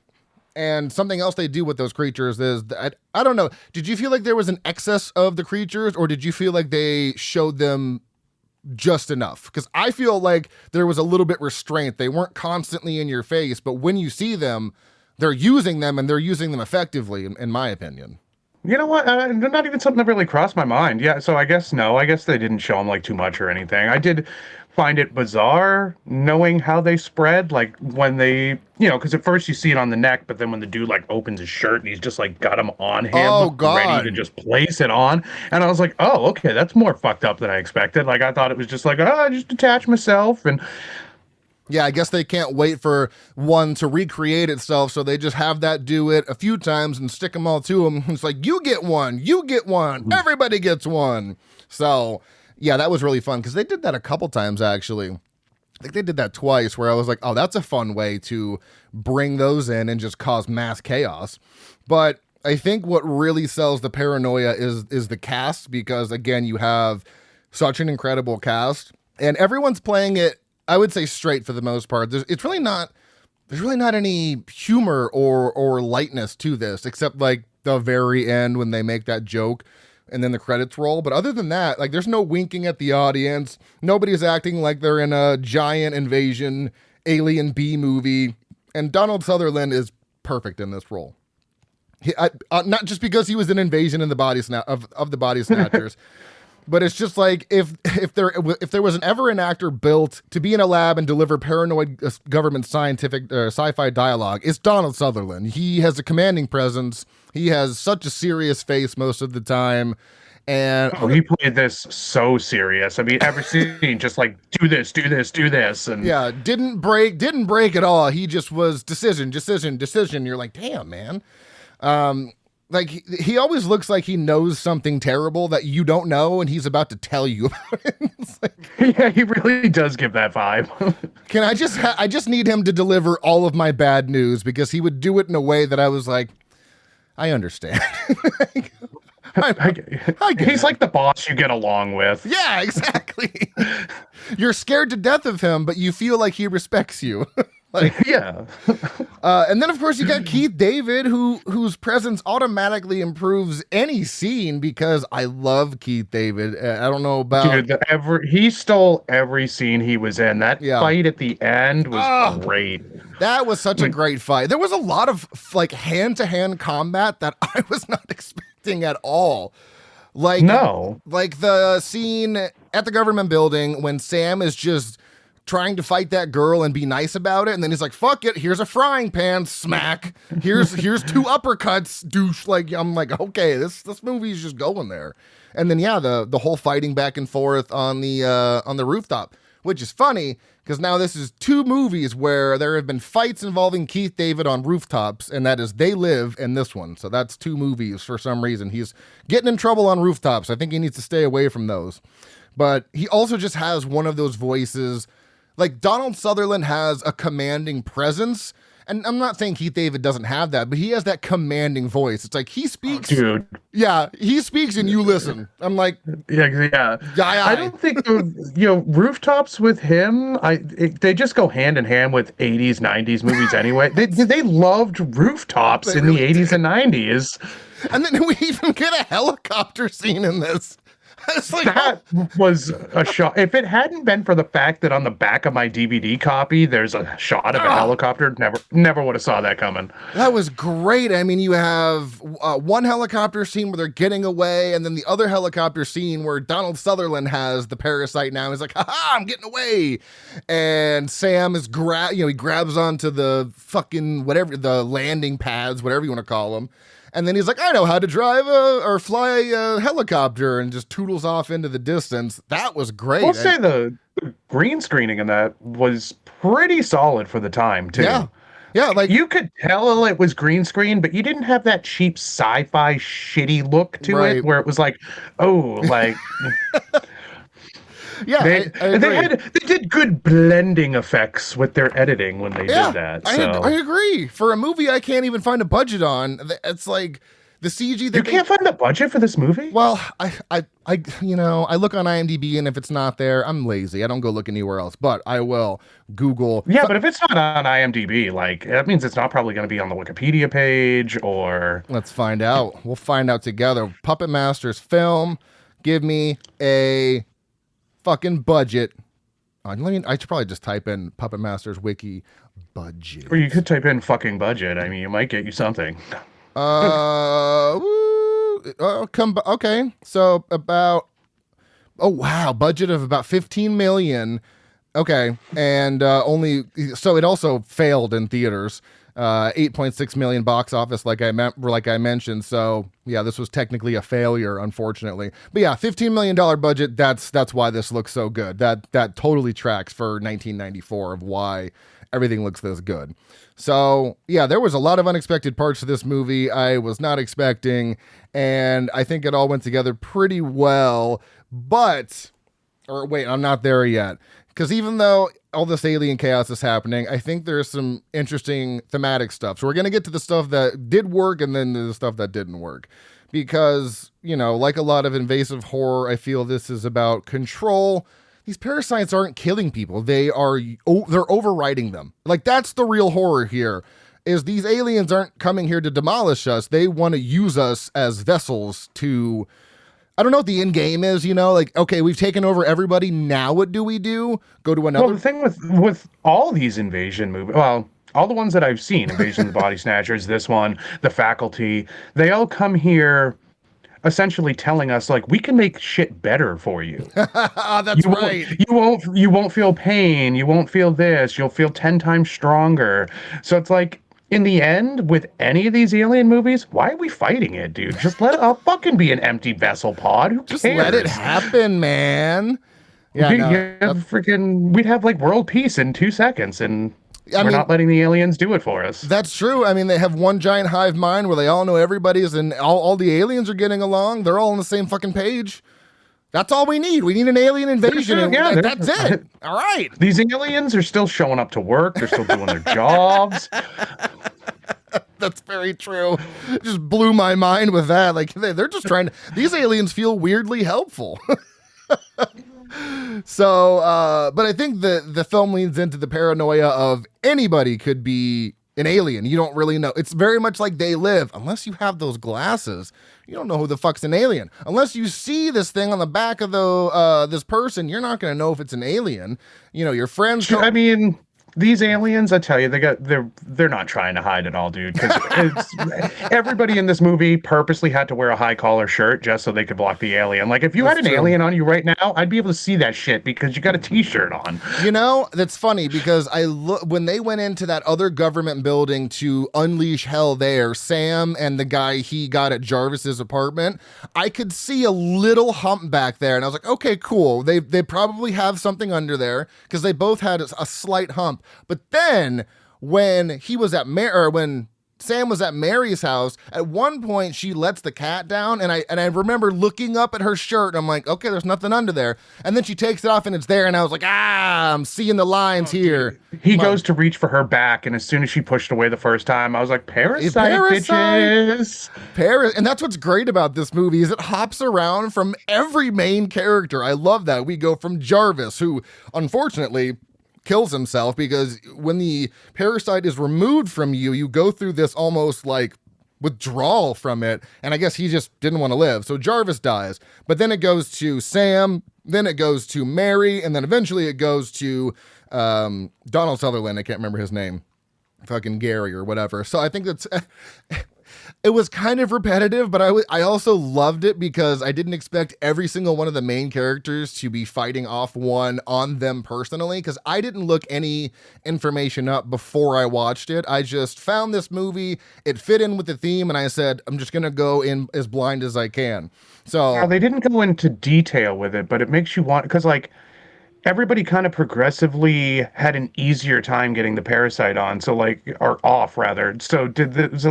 and something else they do with those creatures is that, I don't know. Did you feel like there was an excess of the creatures, or did you feel like they showed them just enough? Because I feel like there was a little bit restraint. They weren't constantly in your face, but when you see them, they're using them, and they're using them effectively, in my opinion. You know what? Not even something that really crossed my mind. Yeah, so I guess no. I guess they didn't show them like too much or anything. I did find it bizarre knowing how they spread, like when they, because at first you see it on the neck, but then when the dude like opens his shirt and he's just like got him on him, ready to just place it on, and I was like, oh, okay, that's more fucked up than I expected. Like I thought it was just like, I just detach myself and. Yeah, I guess they can't wait for one to recreate itself, so they just have that do it a few times and stick them all to them. It's like, you get one, everybody gets one. So, yeah, that was really fun, because they did that a couple times, actually. I think they did that twice, where I was like, oh, that's a fun way to bring those in and just cause mass chaos. But I think what really sells the paranoia is the cast, because, again, you have such an incredible cast, and everyone's playing it, I would say, straight for the most part. There's really not any humor or lightness to this, except like the very end when they make that joke and then the credits roll. But other than that, like, there's no winking at the audience. Nobody's acting like they're in a giant invasion alien B movie. And Donald Sutherland is perfect in this role. Not just because he was in Invasion in the Body of the Body Snatchers. But it's just like, if there was ever an actor built to be in a lab and deliver paranoid government scientific sci-fi dialogue, it's Donald Sutherland. He has a commanding presence. He has such a serious face most of the time. And he played this so serious. I mean, every scene just like, do this. And yeah, didn't break at all. He just was decision. You're like, damn, man. Like, he always looks like he knows something terrible that you don't know, and he's about to tell you about it. It's like, yeah, he really does give that vibe. Can I just need him to deliver all of my bad news, because he would do it in a way that I was like, I understand. He's like the boss you get along with. Yeah, exactly. You're scared to death of him, but you feel like he respects you. Like, yeah. And then, of course, you got Keith David, whose presence automatically improves any scene, because I love Keith David. I don't know about... Dude, he stole every scene he was in. That fight at the end was great. That was such a great fight. There was a lot of like hand-to-hand combat that I was not expecting at all. Like the scene at the government building when Sam is just trying to fight that girl and be nice about it, and then he's like, fuck it, here's a frying pan, smack, here's 2 uppercuts, douche. Like, I'm like, okay, this movie's just going there. And then the whole fighting back and forth on the rooftop, which is funny because now this is 2 movies where there have been fights involving Keith David on rooftops, and that is They Live and this one. So that's 2 movies for some reason. He's getting in trouble on rooftops. I think he needs to stay away from those. But he also just has one of those voices. Like, Donald Sutherland has a commanding presence, and I'm not saying Keith David doesn't have that, but he has that commanding voice. It's like, he speaks. Oh, dude. Yeah, he speaks and you listen. I'm like, yeah. I don't think rooftops with him. They just go hand in hand with 80s, 90s movies anyway. They loved rooftops in the 80s and 90s. And then we even get a helicopter scene in this. Like, that was a shot. If it hadn't been for the fact that on the back of my DVD copy there's a shot of a helicopter, never would have saw that coming. That was great. I mean, you have one helicopter scene where they're getting away, and then the other helicopter scene where Donald Sutherland has the parasite now. He's like, haha, I'm getting away. And Sam is he grabs onto the fucking the landing pads, whatever you want to call them. And then he's like, I know how to drive or fly a helicopter, and just toodles poodles off into the distance. That was great. I'll say the green screening in that was pretty solid for the time, too. Yeah, like you could tell it was green screen, but you didn't have that cheap sci-fi shitty look to it where it was like, oh, like yeah, they did good blending effects with their editing when they did that. So. I agree. For a movie I can't even find a budget on, it's like the CG. You can't find the budget for this movie? Well, I look on IMDb, and if it's not there, I'm lazy. I don't go look anywhere else, but I will Google. Yeah, but if it's not on IMDb, like that means it's not probably going to be on the Wikipedia page or. Let's find out. We'll find out together. Puppet Masters film. Give me a fucking budget. I should probably just type in Puppet Masters wiki budget. Or you could type in fucking budget. I mean, it might get you something. Okay. So about, budget of about 15 million. Okay. And so it also failed in theaters. 8.6 million box office, like I mentioned. So yeah, this was technically a failure, unfortunately. But yeah, $15 million budget. That's why this looks so good. That totally tracks for 1994 of why everything looks this good. So yeah, there was a lot of unexpected parts to this movie I was not expecting, and I think it all went together pretty well. I'm not there yet. Because even though all this alien chaos is happening, I think there's some interesting thematic stuff. So we're going to get to the stuff that did work and then the stuff that didn't work. Because, like a lot of invasive horror, I feel this is about control. These parasites aren't killing people. They're overriding them. Like, that's the real horror here, is these aliens aren't coming here to demolish us. They want to use us as vessels to... I don't know what the end game is, like, okay, we've taken over everybody. Now what do we do? Go to another. Well, the thing with all these invasion movies, well, all the ones that I've seen, Invasion of the Body Snatchers, this one, The Faculty, they all come here essentially telling us, like, we can make shit better for you. That's right. You won't feel pain. You won't feel this. You'll feel 10 times stronger. So it's like, in the end, with any of these alien movies, why are we fighting it, dude? Just let it fucking be an empty vessel pod. Who cares? Just let it happen, man. Yeah, we'd have like world peace in 2 seconds, and we're not letting the aliens do it for us. That's true. I mean, they have one giant hive mind where they all know everybody's, and all the aliens are getting along. They're all on the same fucking page. That's all we need. We need an alien invasion. That's it. All right. These aliens are still showing up to work. They're still doing their jobs. That's very true. Just blew my mind with that. Like, they're just trying to... These aliens feel weirdly helpful. So, but I think the film leans into the paranoia of anybody could be an alien. You don't really know. It's very much like They Live. Unless you have those glasses, you don't know who the fuck's an alien. Unless you see this thing on the back of this person, you're not going to know if it's an alien. Your friends... I mean... These aliens, I tell you, they're not trying to hide it all, dude. Because everybody in this movie purposely had to wear a high collar shirt just so they could block the alien. Like, if you had an alien on you right now, I'd be able to see that shit because you got a t-shirt on. That's funny because when they went into that other government building to unleash hell there, Sam and the guy he got at Jarvis's apartment, I could see a little hump back there, and I was like, okay, cool. They probably have something under there because they both had a slight hump. But then when when Sam was at Mary's house, at one point she lets the cat down, and I remember looking up at her shirt, and I'm like, okay, there's nothing under there. And then she takes it off and it's there, and I was like, I'm seeing the lines here. He goes to reach for her back, and as soon as she pushed away the first time, I was like, Parasite. Bitches. And that's what's great about this movie is it hops around from every main character. I love that. We go from Jarvis, who unfortunately kills himself because when the parasite is removed from you, you go through this almost like withdrawal from it. And I guess he just didn't want to live. So Jarvis dies, but then it goes to Sam, then it goes to Mary, and then eventually it goes to Donald Sutherland. I can't remember his name. Fucking Gary or whatever. So I think it was kind of repetitive, but I also loved it because I didn't expect every single one of the main characters to be fighting off one on them personally, because I didn't look any information up before I watched it. I just found this movie, it fit in with the theme, and I said, I'm just going to go in as blind as I can. So now, they didn't go into detail with it, but it makes you want, because like everybody kind of progressively had an easier time getting the parasite on, so like, or off rather. So is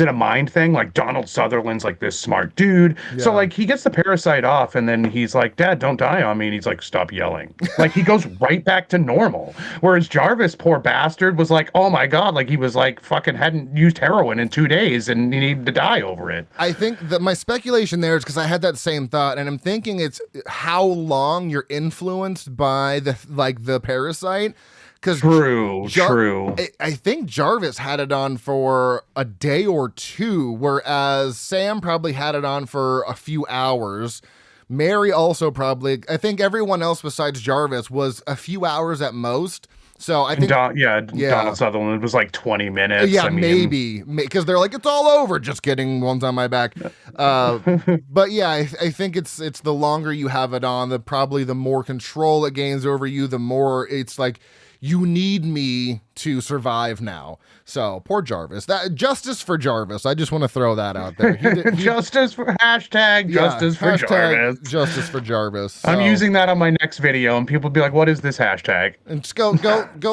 it a mind thing? Like Donald Sutherland's like this smart dude. Yeah. So like he gets the parasite off and then he's like, Dad, don't die on me. And he's like, stop yelling. Like he goes right back to normal. Whereas Jarvis, poor bastard, was like, oh my God, like he was like fucking hadn't used heroin in 2 days and he needed to die over it. I think that my speculation there is because I had that same thought, and I'm thinking it's how long you're influenced by the parasite. Because true. I think Jarvis had it on for a day or two, whereas Sam probably had it on for a few hours. Mary also probably. I think everyone else besides Jarvis was a few hours at most. So I think, Donald Sutherland was like 20 minutes. Yeah, maybe because they're like, it's all over. Just kidding. One's on my back. But yeah, I think it's the longer you have it on, probably the more control it gains over you. The more it's like, you need me to survive now. So poor Jarvis. That justice for Jarvis. I just want to throw that out there. Justice for Justice for Jarvis. Justice for Jarvis. So. I'm using that on my next video, and people will be like, "What is this hashtag?" And just go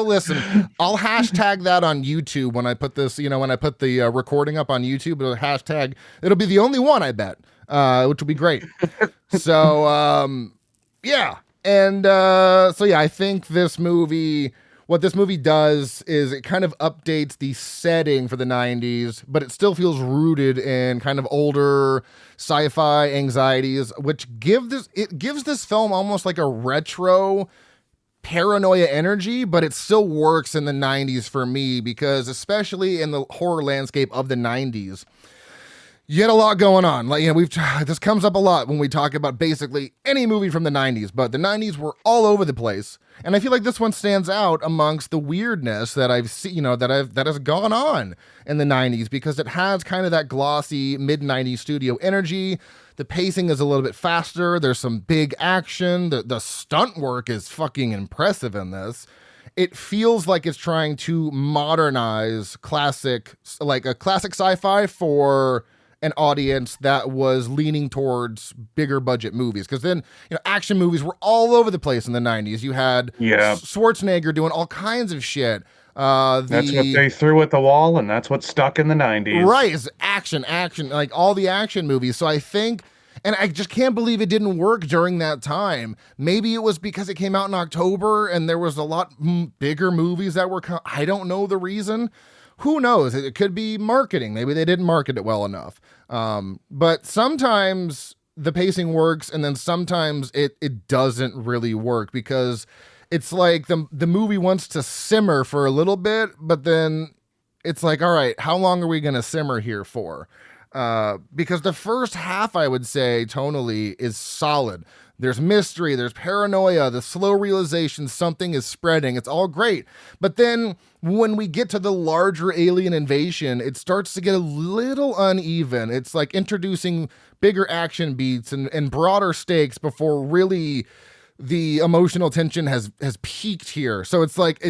listen. I'll hashtag that on YouTube when I put this. When I put the recording up on YouTube, it'll hashtag. It'll be the only one, I bet, which will be great. So yeah. And I think what this movie does is it kind of updates the setting for the 90s, but it still feels rooted in kind of older sci-fi anxieties, which gives this film almost like a retro paranoia energy, but it still works in the 90s for me, because especially in the horror landscape of the 90s, you had a lot going on. Like, this comes up a lot when we talk about basically any movie from the 90s, but the 90s were all over the place. And I feel like this one stands out amongst the weirdness that I've seen, that has gone on in the 90s, because it has kind of that glossy mid-90s studio energy. The pacing is a little bit faster. There's some big action. The stunt work is fucking impressive in this. It feels like it's trying to modernize a classic sci-fi for an audience that was leaning towards bigger budget movies. Because then, action movies were all over the place in the 90s. You had Schwarzenegger doing all kinds of shit. That's what they threw at the wall, and that's what stuck in the 90s. Right, is action, like all the action movies. So I think, and I just can't believe it didn't work during that time. Maybe it was because it came out in October and there was a lot bigger movies that were, I don't know the reason. Who knows? It could be marketing. Maybe they didn't market it well enough. But sometimes the pacing works, and then sometimes it doesn't really work, because it's like the movie wants to simmer for a little bit, but then it's like, all right, how long are we going to simmer here for? Because the first half, I would say, tonally is solid. There's mystery, there's paranoia, the slow realization something is spreading. It's all great. But then when we get to the larger alien invasion, it starts to get a little uneven. It's like introducing bigger action beats and broader stakes before really the emotional tension has peaked here. So it's like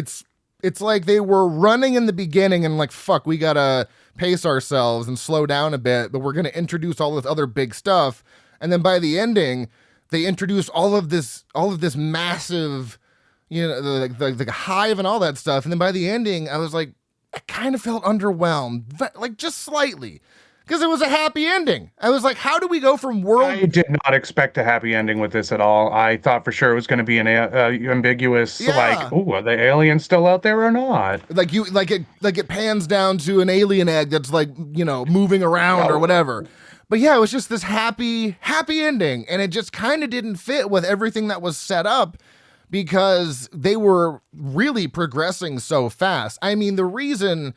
they were running in the beginning and like, fuck, we gotta pace ourselves and slow down a bit, but we're gonna introduce all this other big stuff. And then by the ending, they introduced all of this massive, the hive and all that stuff. And then by the ending, I was like, I kind of felt underwhelmed, like just slightly, because it was a happy ending. I was like, how do we go from world? I did not expect a happy ending with this at all. I thought for sure it was going to be an ambiguous, like, oh, are the aliens still out there or not? Like it pans down to an alien egg that's like, moving around or whatever. But yeah, it was just this happy ending, and it just kind of didn't fit with everything that was set up, because they were really progressing so fast. I mean, the reason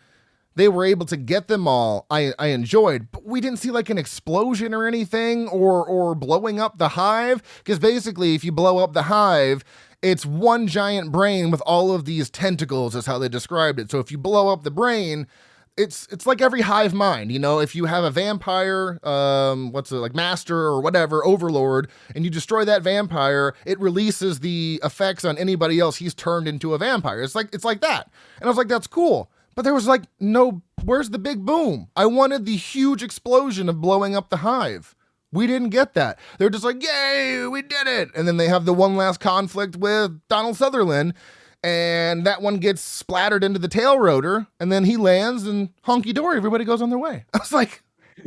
they were able to get them all, I enjoyed, but we didn't see like an explosion or anything, or blowing up the hive, because basically if you blow up the hive, it's one giant brain with all of these tentacles is how they described it. So if you blow up the brain, it's like every hive mind, if you have a vampire, master or whatever, overlord, and you destroy that vampire, it releases the effects on anybody else he's turned into a vampire. It's like that. And I was like, that's cool. But there was like, no, where's the big boom? I wanted the huge explosion of blowing up the hive. We didn't get that. They're just like, yay, we did it. And then they have the one last conflict with Donald Sutherland, and that one gets splattered into the tail rotor, and then he lands, and honky-dory, everybody goes on their way. I was like...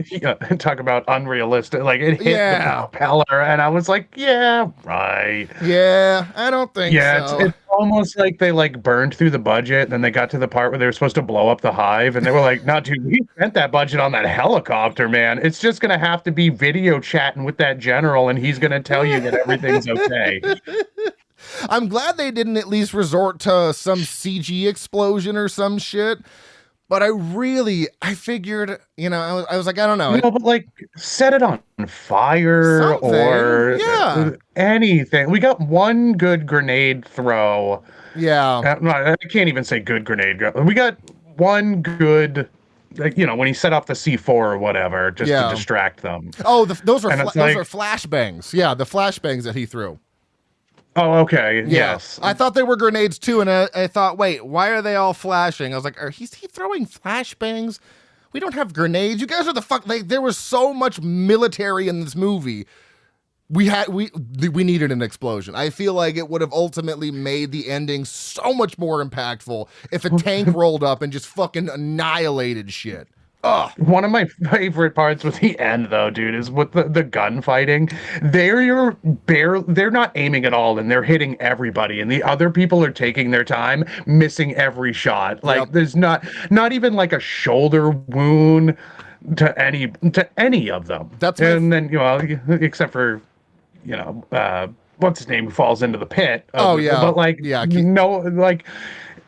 Yeah, talk about unrealistic. Like, it hit the propeller, and I was like, yeah, right. Yeah, I don't think so. Yeah, it's almost like they, burned through the budget, and then they got to the part where they were supposed to blow up the hive, and they were like, no, dude, we spent that budget on that helicopter, man. It's just going to have to be video chatting with that general, and he's going to tell you that everything's okay. I'm glad they didn't at least resort to some CG explosion or some shit. But I figured, I was like, I don't know. But set it on fire something. Or anything. We got one good grenade throw. Yeah. I can't even say good grenade. We got one good, when he set off the C4 or whatever, just to distract them. Oh, those are flashbangs. Yeah, the flashbangs that he threw. Oh, okay. Yeah. Yes. I thought they were grenades too, and I thought, wait, why are they all flashing? I was like, he throwing flashbangs? We don't have grenades. You guys are the fuck. There was so much military in this movie. We needed an explosion. I feel like it would have ultimately made the ending so much more impactful if a tank rolled up and just fucking annihilated shit. Ugh. One of my favorite parts with the end, though, dude, is with the gunfighting. They're not aiming at all, and they're hitting everybody, and the other people are taking their time, missing every shot. There's not even a shoulder wound to any of them. Except for what's his name, who falls into the pit. But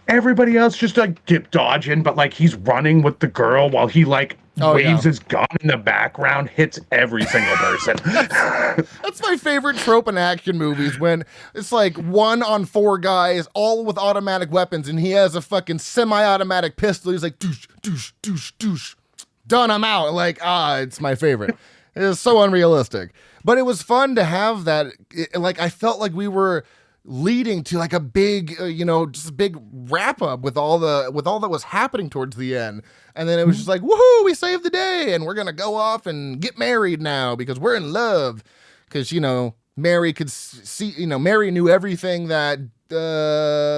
everybody else just get dodging, but he's running with the girl while he waves his gun in the background, hits every single person. That's my favorite trope in action movies, when it's 1 on 4 guys, all with automatic weapons, and he has a fucking semi-automatic pistol. He's like, douche, douche, douche, douche. Done, I'm out. It's my favorite. It is so unrealistic. But it was fun to have that. I felt like we were leading to a big, just a big wrap up with all that was happening towards the end. And then it was just woohoo, we saved the day, and we're going to go off and get married now because we're in love. Because, Mary could see, Mary knew everything that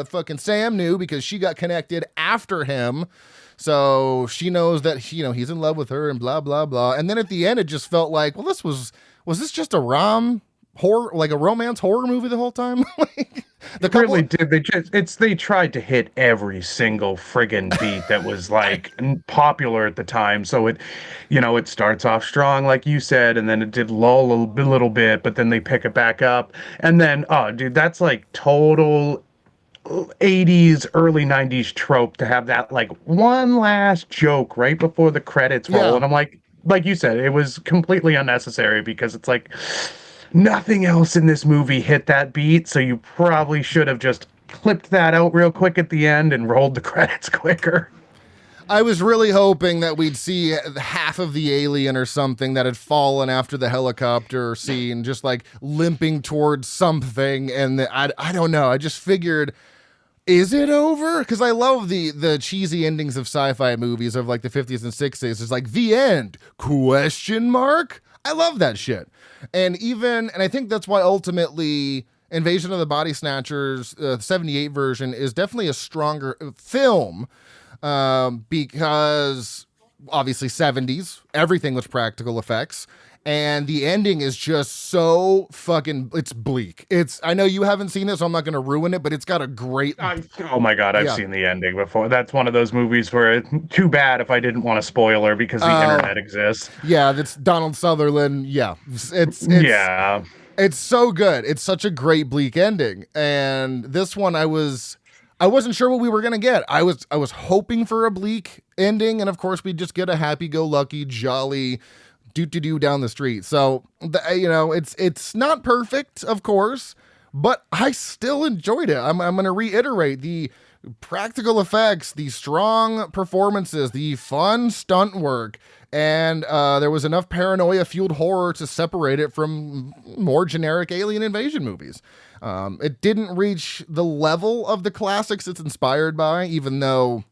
fucking Sam knew because she got connected after him. So she knows that, he's in love with her and blah, blah, blah. And then at the end, it just felt like, well, was this just a horror, a romance horror movie the whole time? Really did. They tried to hit every single friggin' beat that was popular at the time. So it starts off strong, like you said, and then it did lull a little bit, but then they pick it back up. And then, oh, dude, that's total 80s, early 90s trope to have that one last joke right before the credits roll. And I'm like you said, it was completely unnecessary because it's nothing else in this movie hit that beat, so you probably should have just clipped that out real quick at the end and rolled the credits quicker. I was really hoping that we'd see half of the alien or something that had fallen after the helicopter scene, just limping towards something, and I don't know. I just figured, is it over? Because I love the cheesy endings of sci-fi movies of the 50s and 60s. It's the end, ? I love that shit. And I think that's why ultimately Invasion of the Body Snatchers, 78 version, is definitely a stronger film, because obviously 70s, everything was practical effects. And the ending is just so it's bleak. I know you haven't seen it, so I'm not going to ruin it, but it's got a great... oh my God, I've seen the ending before. That's one of those movies where too bad if I didn't want a spoiler because the internet exists. Yeah, that's Donald Sutherland. Yeah. It's so good. It's such a great bleak ending. And this one I wasn't sure what we were going to get. I was hoping for a bleak ending, and of course we'd just get a happy-go-lucky, jolly do down the street. So it's not perfect, of course, but I still enjoyed it. I'm going to reiterate, the practical effects, the strong performances, the fun stunt work, and there was enough paranoia-fueled horror to separate it from more generic alien invasion movies. It didn't reach the level of the classics it's inspired by, even though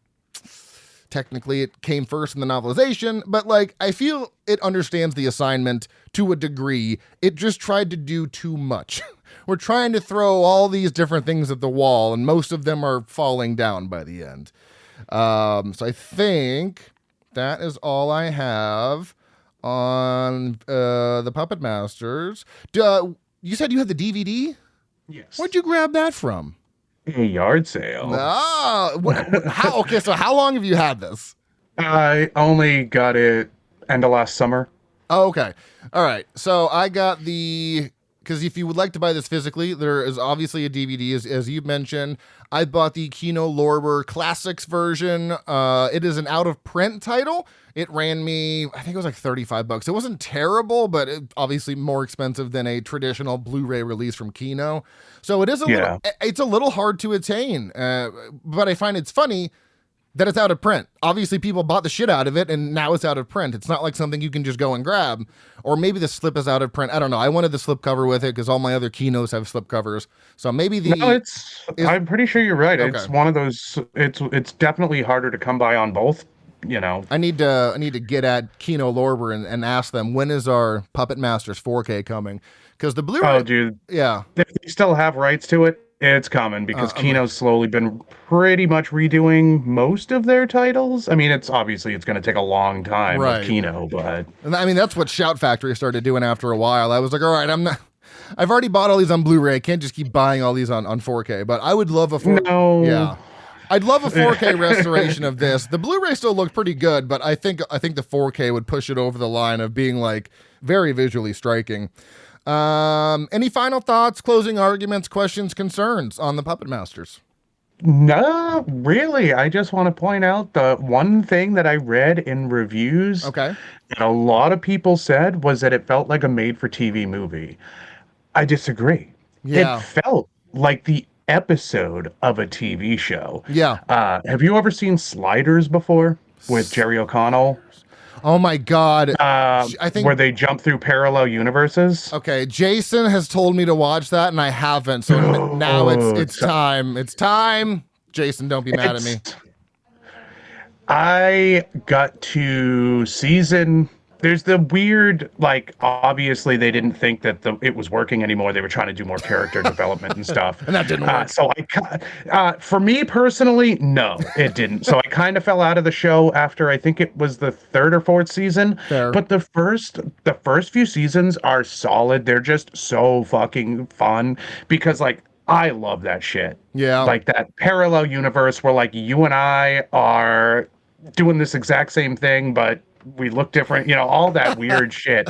technically it came first in the novelization, but like, I feel it understands the assignment to a degree. It just tried to do too much. We're trying to throw all these different things at the wall, and most of them are falling down by the end. So I think that is all I have on the Puppet Masters. You said you had the DVD? Yes. Where'd you grab that from? A yard sale. Okay, so how long have you had this? I only got it end of last summer. Oh, okay. All right. So I got because if you would like to buy this physically, there is obviously a DVD, as you mentioned. I bought the Kino Lorber Classics version. It is an out-of-print title. It ran me, I think it was like $35. It wasn't terrible, but obviously more expensive than a traditional Blu-ray release from Kino. So it is it's a little hard to attain. But I find it's funny that it's out of print. Obviously, people bought the shit out of it, and now it's out of print. It's not like something you can just go and grab. Or maybe the slip is out of print. I don't know. I wanted the slip cover with it because all my other Kinos have slip covers. So maybe I'm pretty sure you're right. Okay. It's one of those. It's definitely harder to come by on both. You know, I need to get at Kino Lorber and ask them, when is our Puppet Masters 4K coming? Because the Blu-ray. Oh, dude. Yeah. If they still have rights to it, it's coming, because Kino's slowly been pretty much redoing most of their titles. I mean, it's going to take a long time with Kino, but I mean, that's what Shout Factory started doing after a while. I was like, all right, I've already bought all these on Blu-ray. I can't just keep buying all these on 4K, but I would love a 4K. No. Yeah. I'd love a 4K restoration of this. The Blu-ray still looked pretty good, but I think the 4K would push it over the line of being like very visually striking. Any final thoughts, closing arguments, questions, concerns on the Puppet Masters? No, really. I just want to point out the one thing that I read in reviews that a lot of people said was that it felt like a made-for-TV movie. I disagree. Yeah. It felt like the episode of a TV show. Yeah. Have you ever seen Sliders before with Jerry O'Connell? Oh my God. I think where they jump through parallel universes. Okay. Jason has told me to watch that and I haven't. So now it's time. It's time. Jason, don't be mad at me. I got to there's the weird, like, obviously they didn't think that it was working anymore. They were trying to do more character development and stuff. And that didn't work. So for me personally, no, it didn't. So I kind of fell out of the show after, I think it was the third or fourth season. Fair. But the first few seasons are solid. They're just so fucking fun because, like, I love that shit. Yeah. Like that parallel universe where, like, you and I are doing this exact same thing, but we look different, all that weird shit,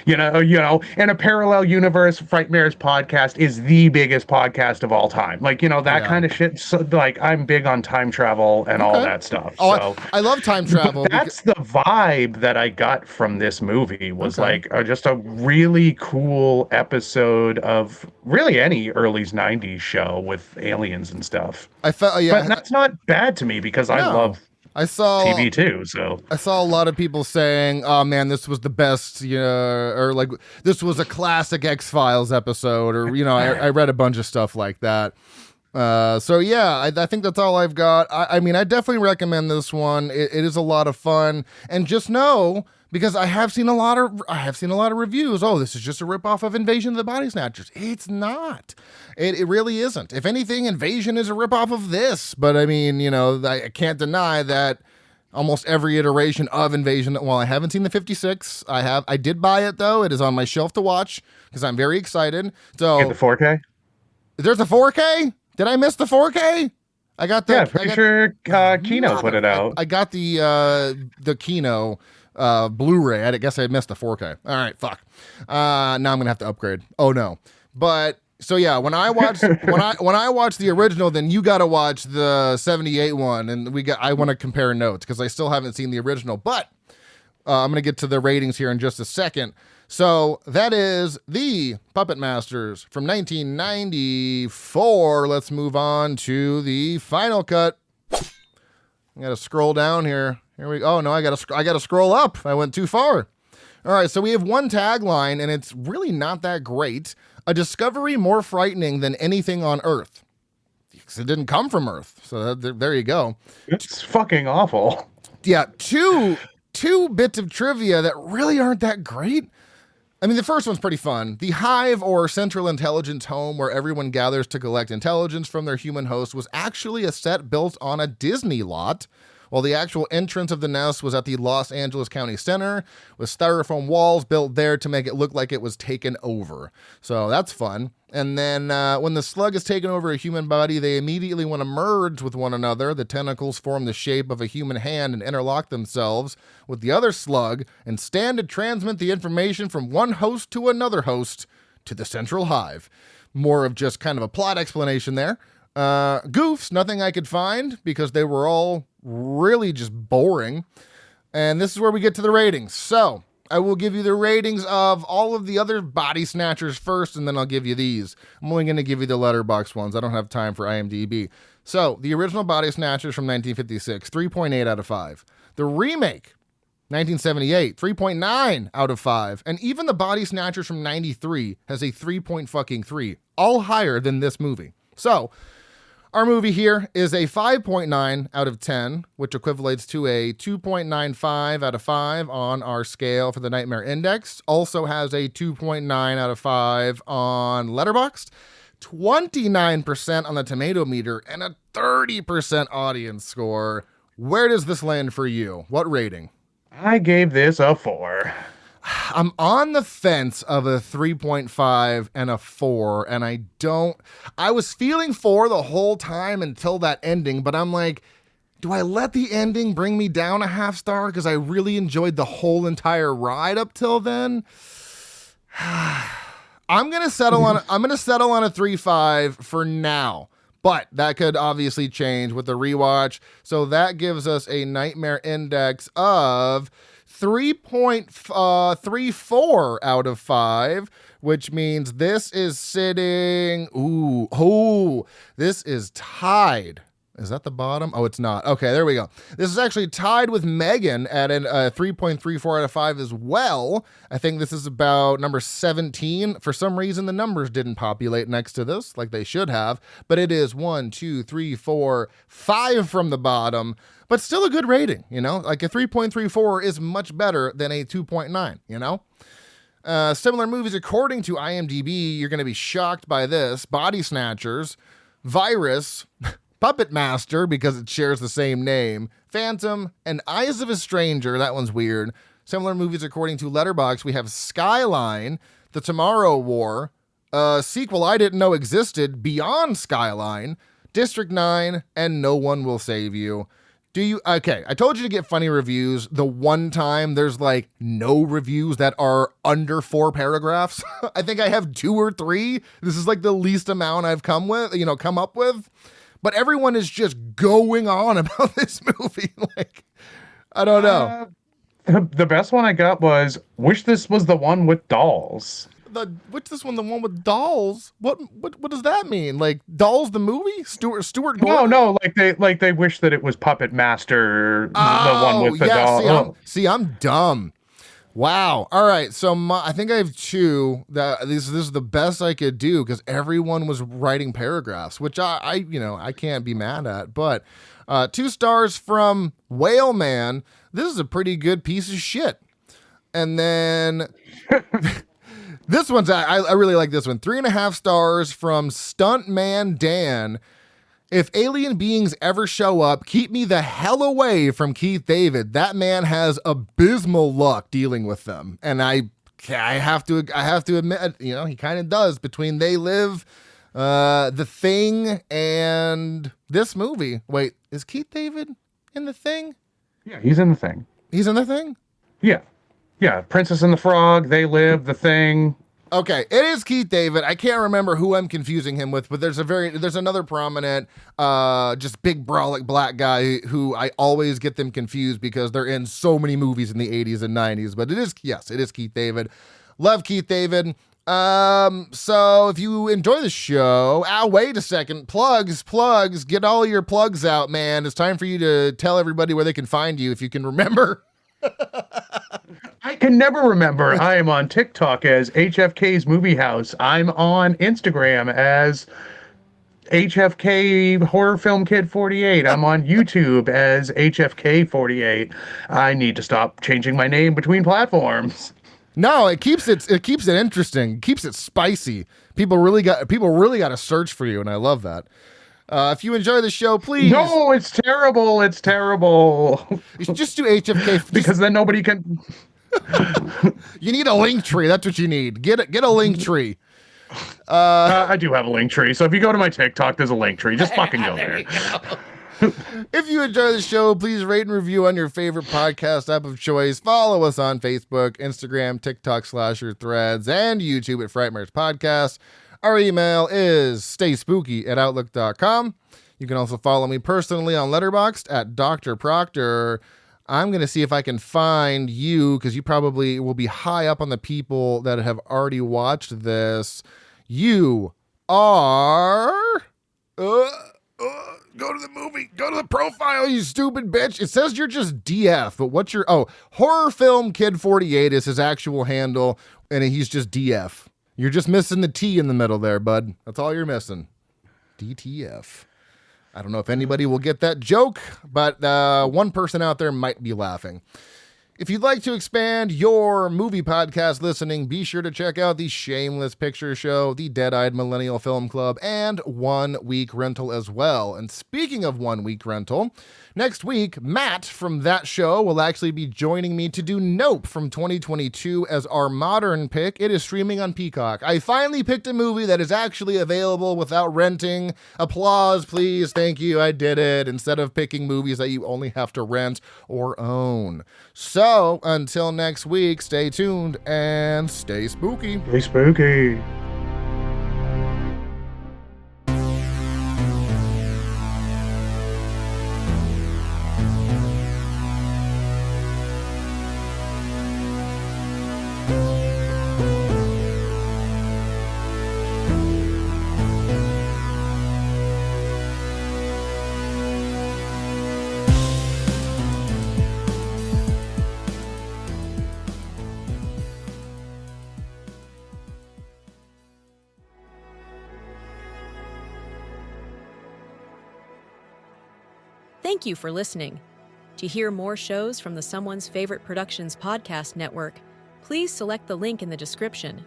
in a parallel universe. Frightmares Podcast is the biggest podcast of all time. Like, that kind of shit. So, like, I'm big on time travel and all that stuff. Oh, so I love time travel. That's the vibe that I got from this movie was just a really cool episode of really any early 90s show with aliens and stuff. I felt, but that's not bad to me because I love TV too, so I saw a lot of people saying, "Oh man, this was the best," or like this was a classic X-Files episode, or I read a bunch of stuff like that. So yeah, I think that's all I've got. I mean, I definitely recommend this one. It is a lot of fun, and just know, because I have seen a lot of reviews. Oh, this is just a ripoff of Invasion of the Body Snatchers. It's not. It really isn't. If anything, Invasion is a ripoff of this. But I mean, I can't deny that almost every iteration of Invasion. Well, I haven't seen the 56. I did buy it though. It is on my shelf to watch because I'm very excited. So get the 4K. There's a 4K. Did I miss the 4K? I got the. Yeah, pretty sure Kino put it out. I got the Kino Blu-ray. I guess I missed the 4K. All right, fuck. Now I'm gonna have to upgrade. Oh no. But so yeah, when I watched the original, then you got to watch the 78 one, and I want to compare notes because I still haven't seen the original. But I'm gonna get to the ratings here in just a second. So that is The Puppet Masters from 1994. Let's move on to the final cut. I got to scroll down here. Here we go. Oh no, I got to scroll up. I went too far. All right, so we have one tagline, and it's really not that great. A discovery more frightening than anything on Earth. Because it didn't come from Earth. So there you go. It's fucking awful. Yeah, two bits of trivia that really aren't that great. I mean, the first one's pretty fun. The hive, or central intelligence home where everyone gathers to collect intelligence from their human host, was actually a set built on a Disney lot, while the actual entrance of the nest was at the Los Angeles County Center, with styrofoam walls built there to make it look like it was taken over. So that's fun. And then when the slug is taken over a human body, they immediately want to merge with one another. The tentacles form the shape of a human hand and interlock themselves with the other slug and stand to transmit the information from one host to another host to the central hive. More of just kind of a plot explanation there. Goofs, nothing I could find because they were all really just boring. And this is where we get to the ratings. So I will give you the ratings of all of the other body snatchers first, and then I'll give you these. I'm only going to give you the letterbox ones. I don't have time for IMDb. So the original body snatchers from 1956, 3.8 out of 5. The remake, 1978, 3.9 out of 5. And even the body snatchers from 93 has a 3.3, all higher than this movie. So our movie here is a 5.9 out of 10, which equivalates to a 2.95 out of 5 on our scale for the Nightmare Index. Also has a 2.9 out of 5 on Letterboxd, 29% on the Tomato Meter, and a 30% audience score. Where does this land for you? What rating? I gave this a 4. I'm on the fence of a 3.5 and a 4, and I was feeling 4 the whole time until that ending, but I'm like, do I let the ending bring me down a half star because I really enjoyed the whole entire ride up till then? I'm going to settle on a 3.5 for now. But that could obviously change with the rewatch. So that gives us a Nightmare Index of 3.34 out of 5, which means this is sitting, this is tied. Is that the bottom? Oh, it's not. Okay, there we go. This is actually tied with Megan at a 3.34 out of 5 as well. I think this is about number 17. For some reason, the numbers didn't populate next to this like they should have, but it is 1, 2, 3, 4, 5 from the bottom, but still a good rating, you know? Like a 3.34 is much better than a 2.9, you know? Similar movies according to IMDb, you're going to be shocked by this. Body Snatchers, Virus, Puppet Master, because it shares the same name, Phantom, and Eyes of a Stranger. That one's weird. Similar movies according to Letterboxd, we have Skyline, The Tomorrow War, a sequel I didn't know existed, Beyond Skyline, District 9, and No One Will Save You. Okay, I told you to get funny reviews. The one time there's like no reviews that are under 4 paragraphs. I think I have 2 or 3. This is like the least amount I've come up with. But everyone is just going on about this movie. Like, I don't know. The best one I got was, wish this was the one with dolls. The one with dolls? What does that mean? Like, Dolls the movie? Stuart Gordon? No, like they wish that it was Puppet Master, the one with the doll. I'm dumb. Wow. All right. So I think I have 2. This is the best I could do because everyone was writing paragraphs, which I can't be mad at. But 2 stars from Whale Man. This is a pretty good piece of shit. And then this one's I really like this one. 3.5 stars from Stuntman Dan. If alien beings ever show up, keep me the hell away from Keith David. That man has abysmal luck dealing with them. And I have to admit, he kind of does between They Live, The Thing, and this movie. Wait, is Keith David in The Thing? Yeah, he's in The Thing. He's in The Thing? Yeah. Yeah, Princess and the Frog, They Live, The Thing. Okay, it is Keith David. I can't remember who I'm confusing him with, but there's another prominent, just big brolic black guy who I always get them confused because they're in so many movies in the 80s and 90s. But it is Keith David. Love Keith David. So if you enjoy the show, wait a second. Plugs. Get all your plugs out, man. It's time for you to tell everybody where they can find you if you can remember. I can never remember. I am on TikTok as HFK's Movie House. I'm on Instagram as HFK Horror Film Kid 48. I'm on YouTube as HFK 48. I need to stop changing my name between platforms. No, it keeps it interesting. It keeps it spicy. People really got to search for you, and I love that. If you enjoy the show, please. No, it's terrible. It's terrible. Just do HFK because then nobody can. You need a link tree. That's what you need. Get a link tree. I do have a link tree. So if you go to my TikTok, there's a link tree. Just fucking go there. If you enjoy the show, please rate and review on your favorite podcast app of choice. Follow us on Facebook, Instagram, TikTok, Slasher, Threads, and YouTube at Frightmares Podcast. Our email is stayspooky@outlook.com. You can also follow me personally on Letterboxd at Dr. Proctor. I'm going to see if I can find you, because you probably will be high up on the people that have already watched this. You are... Go to the movie. Go to the profile, you stupid bitch. It says you're just DF, but what's your... Horror Film Kid 48 is his actual handle, and he's just DF. You're just missing the T in the middle there, bud. That's all you're missing. DTF. I don't know if anybody will get that joke, but one person out there might be laughing. If you'd like to expand your movie podcast listening, be sure to check out the Shameless Picture Show, the Dead-Eyed Millennial Film Club, and 1 Week Rental as well. And speaking of 1 Week Rental, next week, Matt from that show will actually be joining me to do Nope from 2022 as our modern pick. It is streaming on Peacock. I finally picked a movie that is actually available without renting. Applause, please. Thank you. I did it. Instead of picking movies that you only have to rent or own. So, until next week, stay tuned and stay spooky. Stay spooky. Thank you for listening. To hear more shows from the Someone's Favorite Productions podcast network, please select the link in the description